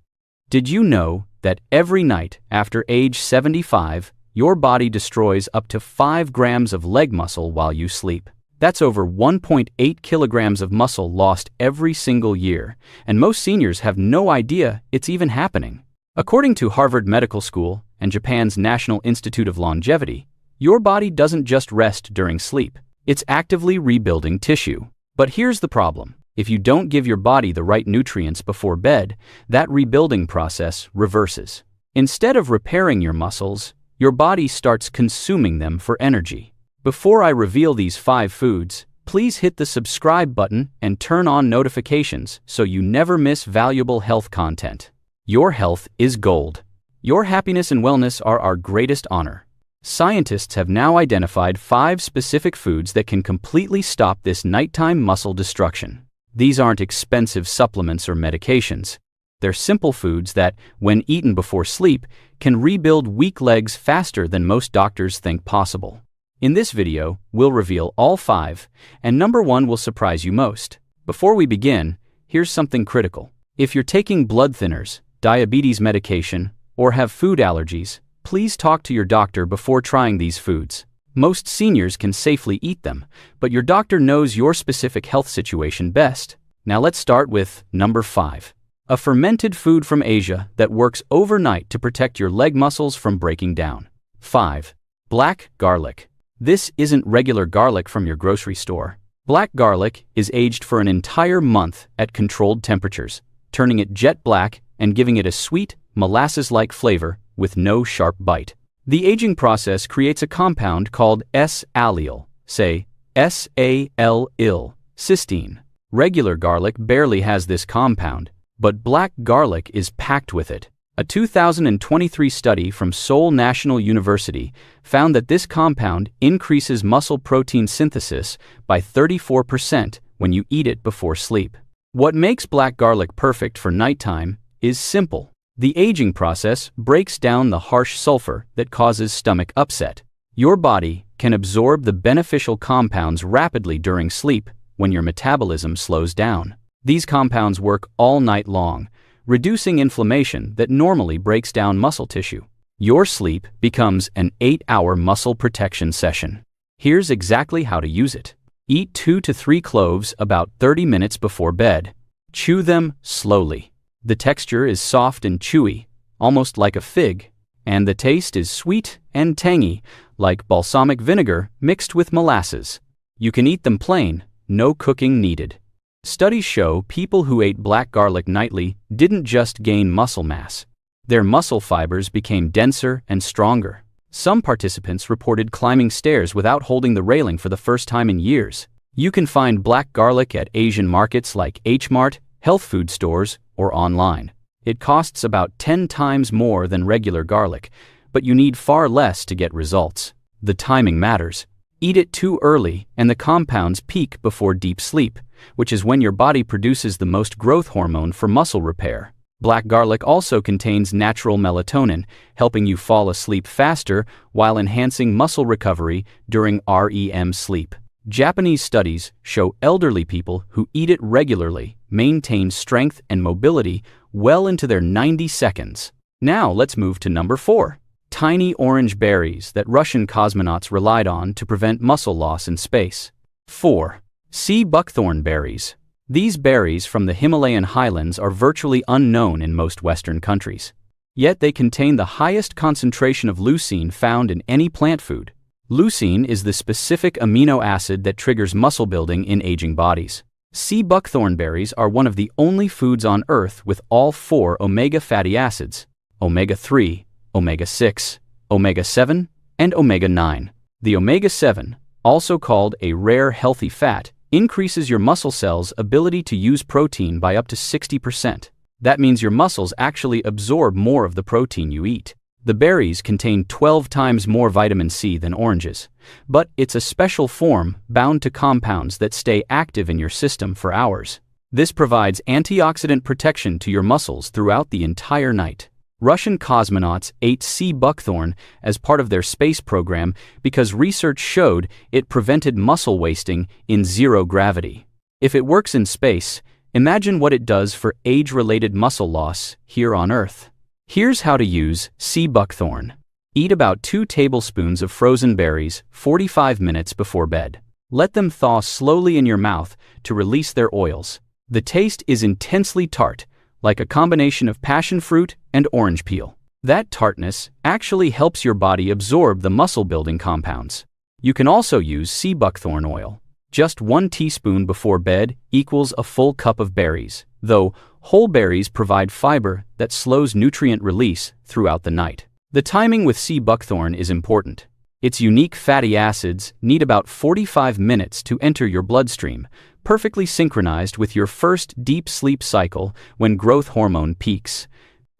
Did you know that every night after age 75, your body destroys up to 5 grams of leg muscle while you sleep? That's over 1.8 kilograms of muscle lost every single year, and most seniors have no idea it's even happening. According to Harvard Medical School and Japan's National Institute of Longevity, your body doesn't just rest during sleep, it's actively rebuilding tissue. But here's the problem. If you don't give your body the right nutrients before bed, that rebuilding process reverses. Instead of repairing your muscles, your body starts consuming them for energy. Before I reveal these 5 foods, please hit the subscribe button and turn on notifications so you never miss valuable health content. Your health is gold. Your happiness and wellness are our greatest honor. Scientists have now identified 5 specific foods that can completely stop this nighttime muscle destruction. These aren't expensive supplements or medications. They're simple foods that, when eaten before sleep, can rebuild weak legs faster than most doctors think possible. In this video, we'll reveal all 5, and number 1 will surprise you most. Before we begin, here's something critical. If you're taking blood thinners, diabetes medication, or have food allergies, please talk to your doctor before trying these foods. Most seniors can safely eat them, but your doctor knows your specific health situation best. Now let's start with number 5. A fermented food from Asia that works overnight to protect your leg muscles from breaking down. 5. Black garlic. This isn't regular garlic from your grocery store. Black garlic is aged for an entire month at controlled temperatures, turning it jet black and giving it a sweet, molasses-like flavor with no sharp bite. The aging process creates a compound called S-allyl, say S-A-L-yl, cysteine. Regular garlic barely has this compound, but black garlic is packed with it. A 2023 study from Seoul National University found that this compound increases muscle protein synthesis by 34% when you eat it before sleep. What makes black garlic perfect for nighttime is simple. The aging process breaks down the harsh sulfur that causes stomach upset. Your body can absorb the beneficial compounds rapidly during sleep when your metabolism slows down. These compounds work all night long, reducing inflammation that normally breaks down muscle tissue. Your sleep becomes an 8-hour muscle protection session. Here's exactly how to use it. Eat 2 to 3 cloves about 30 minutes before bed. Chew them slowly. The texture is soft and chewy, almost like a fig, and the taste is sweet and tangy, like balsamic vinegar mixed with molasses. You can eat them plain, no cooking needed. Studies show people who ate black garlic nightly didn't just gain muscle mass. Their muscle fibers became denser and stronger. Some participants reported climbing stairs without holding the railing for the first time in years. You can find black garlic at Asian markets like H-Mart, health food stores, or online. It costs about 10 times more than regular garlic, but you need far less to get results. The timing matters. Eat it too early and the compounds peak before deep sleep, which is when your body produces the most growth hormone for muscle repair. Black garlic also contains natural melatonin, helping you fall asleep faster while enhancing muscle recovery during REM sleep. Japanese studies show elderly people who eat it regularly maintain strength and mobility well into their 90 seconds. Now let's move to number 4. Tiny orange berries that Russian cosmonauts relied on to prevent muscle loss in space. 4. Sea buckthorn berries. These berries from the Himalayan highlands are virtually unknown in most Western countries. Yet they contain the highest concentration of leucine found in any plant food. Leucine is the specific amino acid that triggers muscle building in aging bodies. Sea buckthorn berries are one of the only foods on Earth with all 4 omega fatty acids: omega-3, omega-6, omega-7, and omega-9. The omega-7, also called a rare healthy fat, increases your muscle cells' ability to use protein by up to 60%. That means your muscles actually absorb more of the protein you eat. The berries contain 12 times more vitamin C than oranges, but it's a special form bound to compounds that stay active in your system for hours. This provides antioxidant protection to your muscles throughout the entire night. Russian cosmonauts ate sea buckthorn as part of their space program because research showed it prevented muscle wasting in zero gravity. If it works in space, imagine what it does for age-related muscle loss here on Earth. Here's how to use sea buckthorn. Eat about 2 tablespoons of frozen berries 45 minutes before bed. Let them thaw slowly in your mouth to release their oils. The taste is intensely tart, like a combination of passion fruit and orange peel. That tartness actually helps your body absorb the muscle-building compounds. You can also use sea buckthorn oil. Just 1 teaspoon before bed equals a full cup of berries, though whole berries provide fiber that slows nutrient release throughout the night. The timing with sea buckthorn is important. Its unique fatty acids need about 45 minutes to enter your bloodstream, perfectly synchronized with your first deep sleep cycle when growth hormone peaks.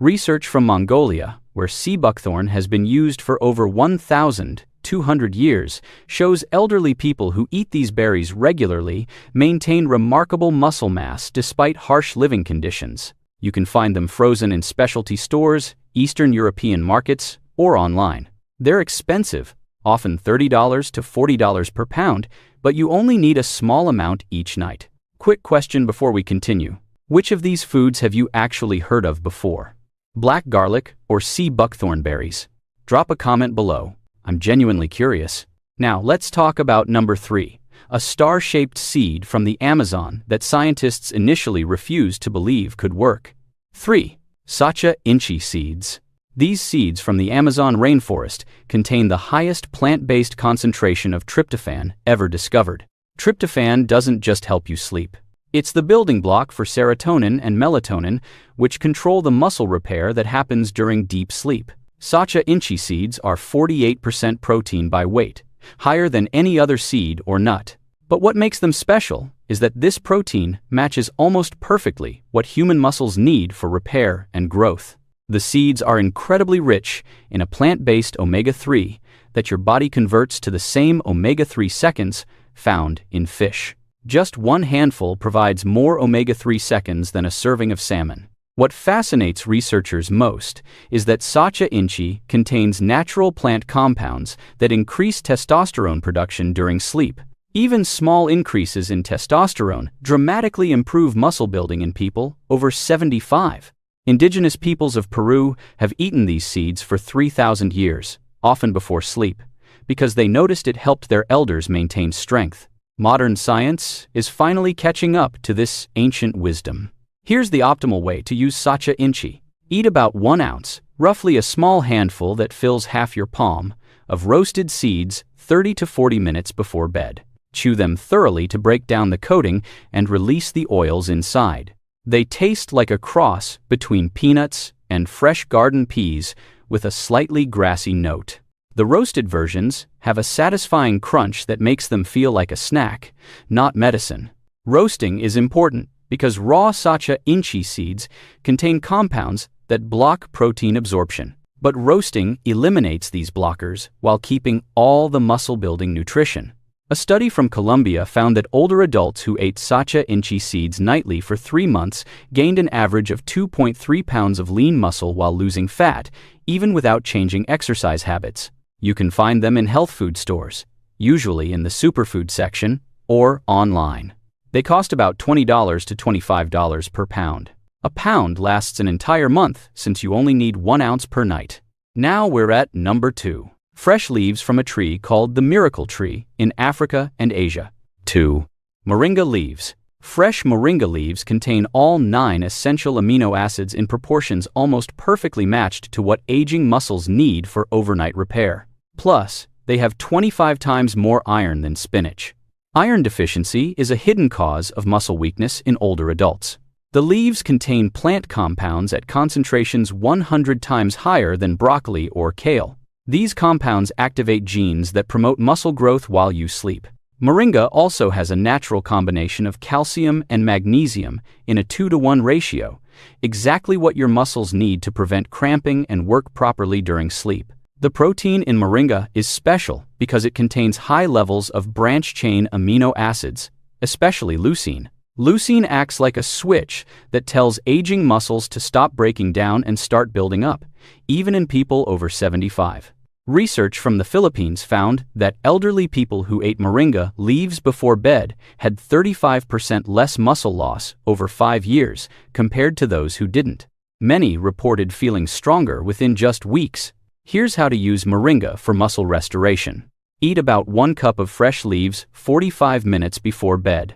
Research from Mongolia, where sea buckthorn has been used for over 1,200 years, shows elderly people who eat these berries regularly maintain remarkable muscle mass despite harsh living conditions. You can find them frozen in specialty stores, Eastern European markets, or online. They're expensive, often $30 to $40 per pound, but you only need a small amount each night. Quick question before we continue. Which of these foods have you actually heard of before? Black garlic or sea buckthorn berries? Drop a comment below. I'm genuinely curious. Now let's talk about number 3, a star-shaped seed from the Amazon that scientists initially refused to believe could work. 3. Sacha inchi seeds. These seeds from the Amazon rainforest contain the highest plant-based concentration of tryptophan ever discovered. Tryptophan doesn't just help you sleep. It's the building block for serotonin and melatonin, which control the muscle repair that happens during deep sleep. Sacha inchi seeds are 48% protein by weight, higher than any other seed or nut. But what makes them special is that this protein matches almost perfectly what human muscles need for repair and growth. The seeds are incredibly rich in a plant-based omega-3 that your body converts to the same omega-3 seconds found in fish. Just 1 handful provides more omega-3 seconds than a serving of salmon. What fascinates researchers most is that Sacha inchi contains natural plant compounds that increase testosterone production during sleep. Even small increases in testosterone dramatically improve muscle building in people over 75. Indigenous peoples of Peru have eaten these seeds for 3,000 years, often before sleep, because they noticed it helped their elders maintain strength. Modern science is finally catching up to this ancient wisdom. Here's the optimal way to use Sacha inchi. Eat about 1 ounce, roughly a small handful that fills half your palm, of roasted seeds 30 to 40 minutes before bed. Chew them thoroughly to break down the coating and release the oils inside. They taste like a cross between peanuts and fresh garden peas with a slightly grassy note. The roasted versions have a satisfying crunch that makes them feel like a snack, not medicine. Roasting is important because raw Sacha inchi seeds contain compounds that block protein absorption. But roasting eliminates these blockers while keeping all the muscle-building nutrition. A study from Colombia found that older adults who ate Sacha inchi seeds nightly for 3 months gained an average of 2.3 pounds of lean muscle while losing fat, even without changing exercise habits. You can find them in health food stores, usually in the superfood section or online. They cost about $20 to $25 per pound. A pound lasts an entire month since you only need 1 ounce per night. Now we're at number 2. Fresh leaves from a tree called the miracle tree in Africa and Asia. 2. Moringa leaves. Fresh moringa leaves contain all 9 essential amino acids in proportions almost perfectly matched to what aging muscles need for overnight repair. Plus, they have 25 times more iron than spinach. Iron deficiency is a hidden cause of muscle weakness in older adults. The leaves contain plant compounds at concentrations 100 times higher than broccoli or kale. These compounds activate genes that promote muscle growth while you sleep. Moringa also has a natural combination of calcium and magnesium in a 2-to-1 ratio, exactly what your muscles need to prevent cramping and work properly during sleep. The protein in moringa is special because it contains high levels of branch-chain amino acids, especially leucine. Leucine acts like a switch that tells aging muscles to stop breaking down and start building up, even in people over 75. Research from the Philippines found that elderly people who ate moringa leaves before bed had 35% less muscle loss over 5 years compared to those who didn't. Many reported feeling stronger within just weeks. Here's how to use moringa for muscle restoration. Eat about 1 cup of fresh leaves 45 minutes before bed,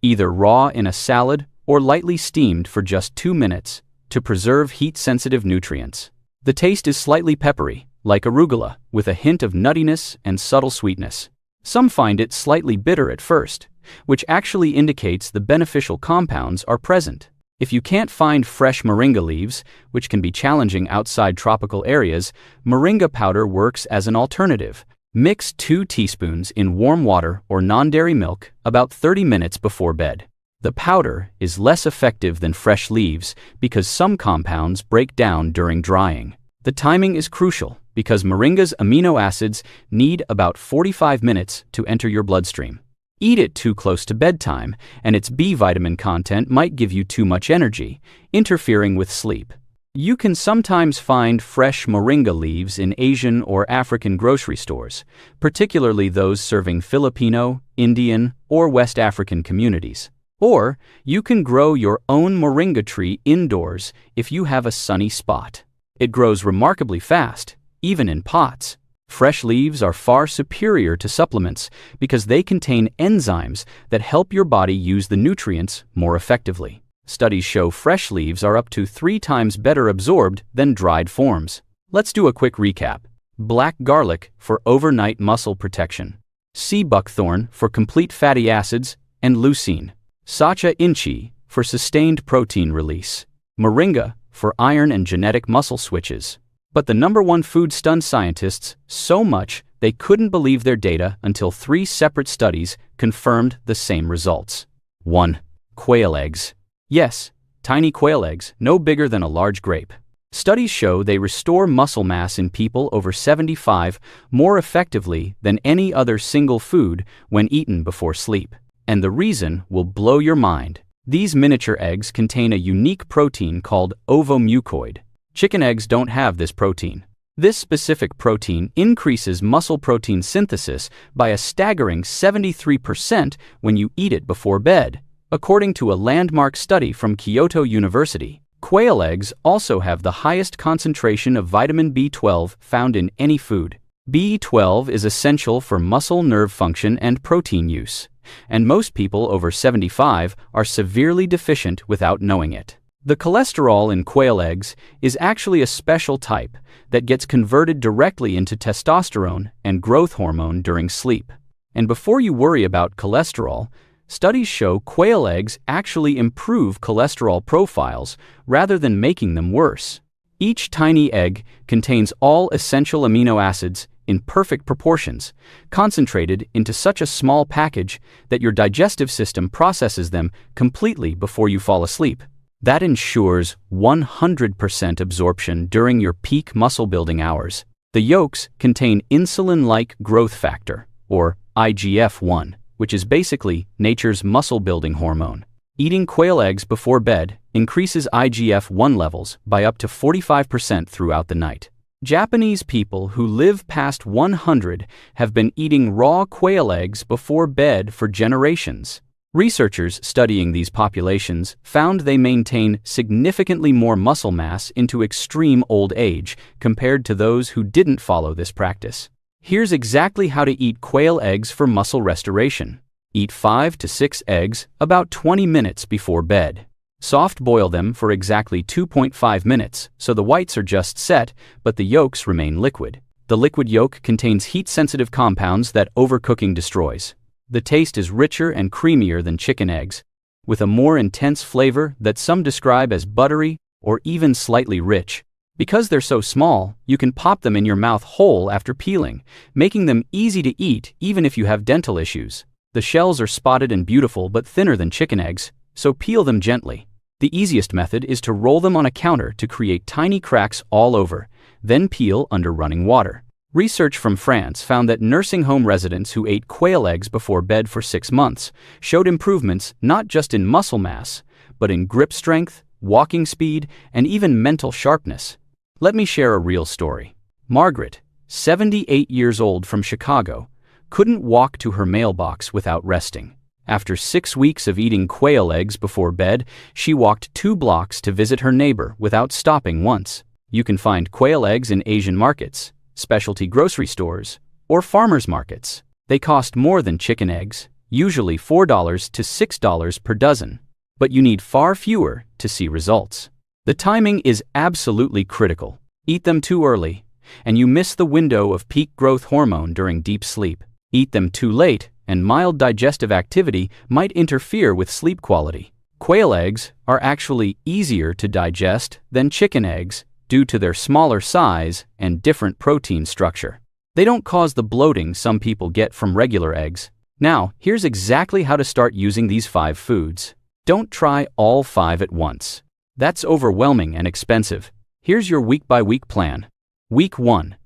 either raw in a salad or lightly steamed for just 2 minutes to preserve heat-sensitive nutrients. The taste is slightly peppery, like arugula, with a hint of nuttiness and subtle sweetness. Some find it slightly bitter at first, which actually indicates the beneficial compounds are present. If you can't find fresh moringa leaves, which can be challenging outside tropical areas, moringa powder works as an alternative. Mix 2 teaspoons in warm water or non-dairy milk about 30 minutes before bed. The powder is less effective than fresh leaves because some compounds break down during drying. The timing is crucial because moringa's amino acids need about 45 minutes to enter your bloodstream. Eat it too close to bedtime, and its B vitamin content might give you too much energy, interfering with sleep. You can sometimes find fresh moringa leaves in Asian or African grocery stores, particularly those serving Filipino, Indian, or West African communities. Or you can grow your own moringa tree indoors if you have a sunny spot. It grows remarkably fast, even in pots. Fresh leaves are far superior to supplements because they contain enzymes that help your body use the nutrients more effectively. Studies show fresh leaves are up to 3 times better absorbed than dried forms. Let's do a quick recap. Black garlic for overnight muscle protection. Sea buckthorn for complete fatty acids and leucine. Sacha inchi for sustained protein release. Moringa for iron and genetic muscle switches. But the #1 food stunned scientists so much they couldn't believe their data until 3 separate studies confirmed the same results. 1. Quail eggs. Yes, tiny quail eggs, no bigger than a large grape. Studies show they restore muscle mass in people over 75 more effectively than any other single food when eaten before sleep. And the reason will blow your mind. These miniature eggs contain a unique protein called ovomucoid. Chicken eggs don't have this protein. This specific protein increases muscle protein synthesis by a staggering 73% when you eat it before bed, according to a landmark study from Kyoto University. Quail eggs also have the highest concentration of vitamin B12 found in any food. B12 is essential for muscle nerve function and protein use, and most people over 75 are severely deficient without knowing it. The cholesterol in quail eggs is actually a special type that gets converted directly into testosterone and growth hormone during sleep. And before you worry about cholesterol, studies show quail eggs actually improve cholesterol profiles rather than making them worse. Each tiny egg contains all essential amino acids in perfect proportions, concentrated into such a small package that your digestive system processes them completely before you fall asleep. That ensures 100% absorption during your peak muscle-building hours. The yolks contain insulin-like growth factor, or IGF-1, which is basically nature's muscle-building hormone. Eating quail eggs before bed increases IGF-1 levels by up to 45% throughout the night. Japanese people who live past 100 have been eating raw quail eggs before bed for generations. Researchers studying these populations found they maintain significantly more muscle mass into extreme old age compared to those who didn't follow this practice. Here's exactly how to eat quail eggs for muscle restoration. Eat 5 to 6 eggs about 20 minutes before bed. Soft boil them for exactly 2.5 minutes so the whites are just set, but the yolks remain liquid. The liquid yolk contains heat-sensitive compounds that overcooking destroys. The taste is richer and creamier than chicken eggs, with a more intense flavor that some describe as buttery or even slightly rich. Because they're so small, you can pop them in your mouth whole after peeling, making them easy to eat even if you have dental issues. The shells are spotted and beautiful but thinner than chicken eggs, so peel them gently. The easiest method is to roll them on a counter to create tiny cracks all over, then peel under running water. Research from France found that nursing home residents who ate quail eggs before bed for 6 months showed improvements not just in muscle mass, but in grip strength, walking speed, and even mental sharpness. Let me share a real story. Margaret, 78 years old from Chicago, couldn't walk to her mailbox without resting. After 6 weeks of eating quail eggs before bed, she walked 2 blocks to visit her neighbor without stopping once. You can find quail eggs in Asian markets, specialty grocery stores, or farmers markets. They cost more than chicken eggs, usually $4 to $6 per dozen. But you need far fewer to see results. The timing is absolutely critical. Eat them too early, and you miss the window of peak growth hormone during deep sleep. Eat them too late, and mild digestive activity might interfere with sleep quality. Quail eggs are actually easier to digest than chicken eggs due to their smaller size and different protein structure. They don't cause the bloating some people get from regular eggs. Now, here's exactly how to start using these 5 foods. Don't try all 5 at once. That's overwhelming and expensive. Here's your week-by-week plan. Week 1.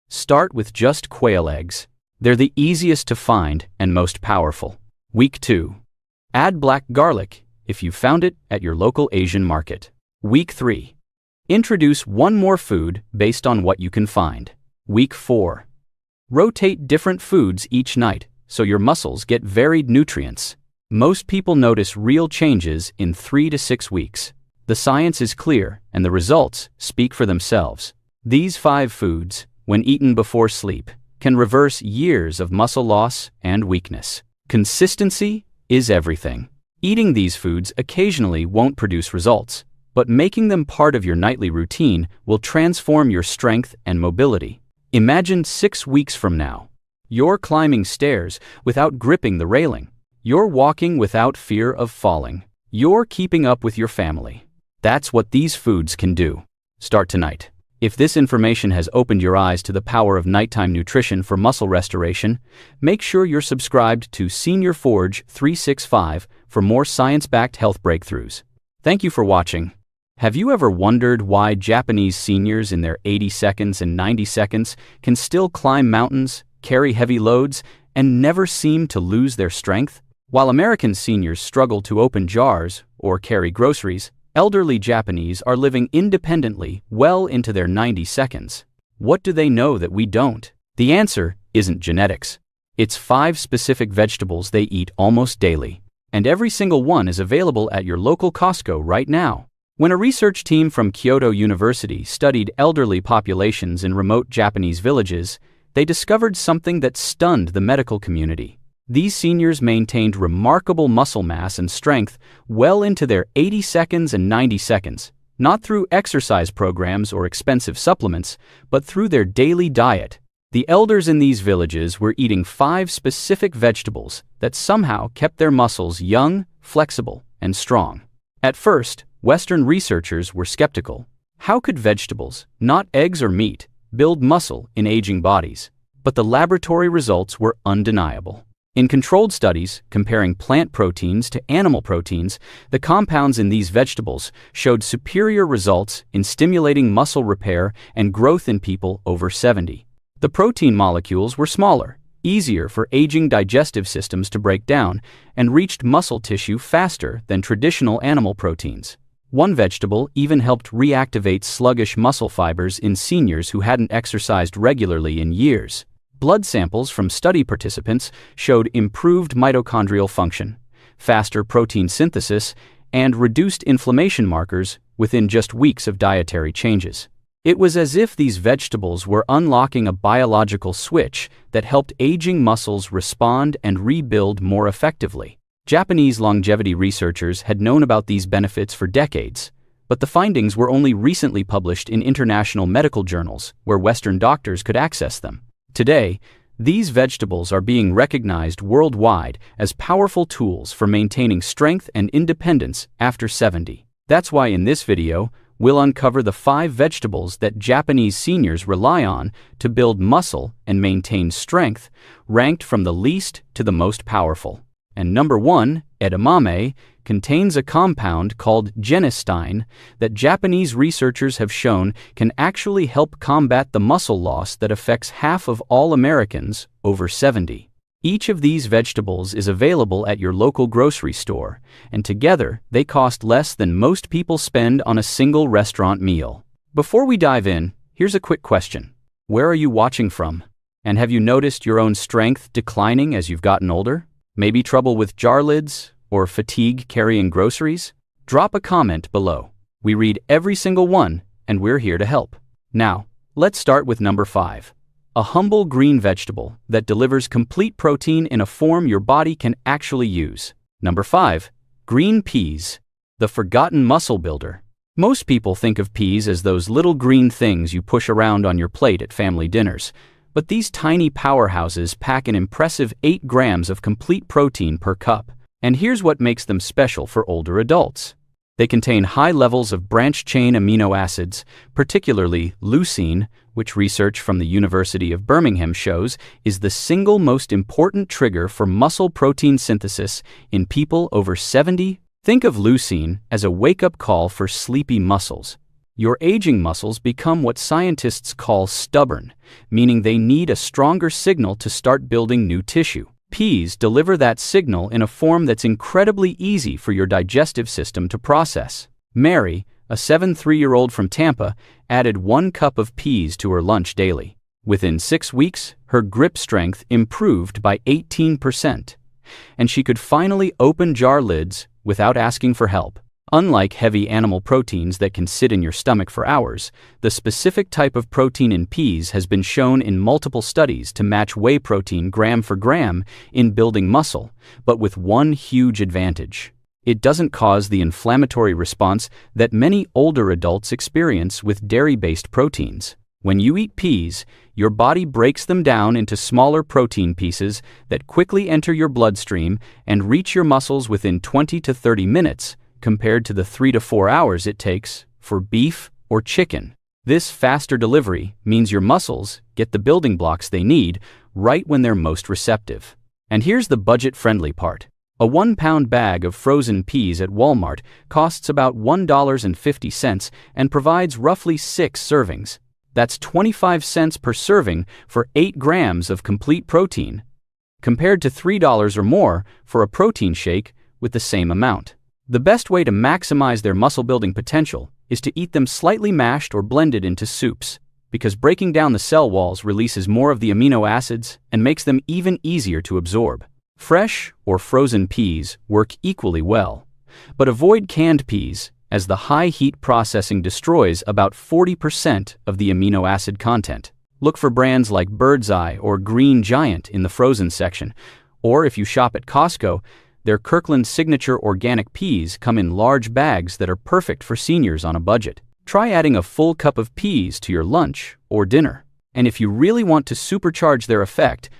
Start with just quail eggs. They're the easiest to find and most powerful. Week 2. Add black garlic if you found it at your local Asian market. Week 3. Introduce one more food based on what you can find. Week 4. Rotate different foods each night so your muscles get varied nutrients. Most people notice real changes in 3 to 6 weeks. The science is clear and the results speak for themselves. These 5 foods, when eaten before sleep, can reverse years of muscle loss and weakness. Consistency is everything. Eating these foods occasionally won't produce results, but making them part of your nightly routine will transform your strength and mobility. Imagine 6 weeks from now. You're climbing stairs without gripping the railing. You're walking without fear of falling. You're keeping up with your family. That's what these foods can do. Start tonight. If this information has opened your eyes to the power of nighttime nutrition for muscle restoration, make sure you're subscribed to Senior Forge 365 for more science-backed health breakthroughs. Thank you for watching. Have you ever wondered why Japanese seniors in their 80 seconds and 90 seconds can still climb mountains, carry heavy loads, and never seem to lose their strength? While American seniors struggle to open jars or carry groceries, elderly Japanese are living independently well into their 90 seconds. What do they know that we don't? The answer isn't genetics. It's 5 specific vegetables they eat almost daily, and every single one is available at your local Costco right now. When a research team from Kyoto University studied elderly populations in remote Japanese villages, they discovered something that stunned the medical community. These seniors maintained remarkable muscle mass and strength well into their 80 seconds and 90 seconds, not through exercise programs or expensive supplements, but through their daily diet. The elders in these villages were eating 5 specific vegetables that somehow kept their muscles young, flexible, and strong. At first, Western researchers were skeptical. How could vegetables, not eggs or meat, build muscle in aging bodies? But the laboratory results were undeniable. In controlled studies comparing plant proteins to animal proteins, the compounds in these vegetables showed superior results in stimulating muscle repair and growth in people over 70. The protein molecules were smaller, easier for aging digestive systems to break down, and reached muscle tissue faster than traditional animal proteins. One vegetable even helped reactivate sluggish muscle fibers in seniors who hadn't exercised regularly in years. Blood samples from study participants showed improved mitochondrial function, faster protein synthesis, and reduced inflammation markers within just weeks of dietary changes. It was as if these vegetables were unlocking a biological switch that helped aging muscles respond and rebuild more effectively. Japanese longevity researchers had known about these benefits for decades, but the findings were only recently published in international medical journals where Western doctors could access them. Today, these vegetables are being recognized worldwide as powerful tools for maintaining strength and independence after 70. That's why in this video, we'll uncover the 5 vegetables that Japanese seniors rely on to build muscle and maintain strength, ranked from the least to the most powerful. And number 1, edamame, contains a compound called genistein that Japanese researchers have shown can actually help combat the muscle loss that affects half of all Americans over 70. Each of these vegetables is available at your local grocery store, and together they cost less than most people spend on a single restaurant meal. Before we dive in, here's a quick question. Where are you watching from? And have you noticed your own strength declining as you've gotten older? Maybe trouble with jar lids or fatigue carrying groceries? Drop a comment below. We read every single one, and we're here to help. Now, let's start with number 5. A humble green vegetable that delivers complete protein in a form your body can actually use. Number 5. Green peas, the forgotten muscle builder. Most people think of peas as those little green things you push around on your plate at family dinners. But these tiny powerhouses pack an impressive 8 grams of complete protein per cup. And here's what makes them special for older adults. They contain high levels of branched-chain amino acids, particularly leucine, which research from the University of Birmingham shows is the single most important trigger for muscle protein synthesis in people over 70. Think of leucine as a wake-up call for sleepy muscles. Your aging muscles become what scientists call stubborn, meaning they need a stronger signal to start building new tissue. Peas deliver that signal in a form that's incredibly easy for your digestive system to process. Mary, a 73-year-old from Tampa, added 1 cup of peas to her lunch daily. Within 6 weeks, her grip strength improved by 18%, and she could finally open jar lids without asking for help. Unlike heavy animal proteins that can sit in your stomach for hours, the specific type of protein in peas has been shown in multiple studies to match whey protein gram for gram in building muscle, but with one huge advantage. It doesn't cause the inflammatory response that many older adults experience with dairy-based proteins. When you eat peas, your body breaks them down into smaller protein pieces that quickly enter your bloodstream and reach your muscles within 20 to 30 minutes, compared to the 3 to 4 hours it takes for beef or chicken. This faster delivery means your muscles get the building blocks they need right when they're most receptive. And here's the budget-friendly part. A 1-pound bag of frozen peas at Walmart costs about $1.50 and provides roughly 6 servings. That's 25 cents per serving for 8 grams of complete protein, compared to $3 or more for a protein shake with the same amount. The best way to maximize their muscle-building potential is to eat them slightly mashed or blended into soups, because breaking down the cell walls releases more of the amino acids and makes them even easier to absorb. Fresh or frozen peas work equally well, but avoid canned peas as the high heat processing destroys about 40% of the amino acid content. Look for brands like Birdseye or Green Giant in the frozen section, or if you shop at Costco, their Kirkland Signature organic peas come in large bags that are perfect for seniors on a budget. Try adding a full cup of peas to your lunch or dinner. And if you really want to supercharge their effect,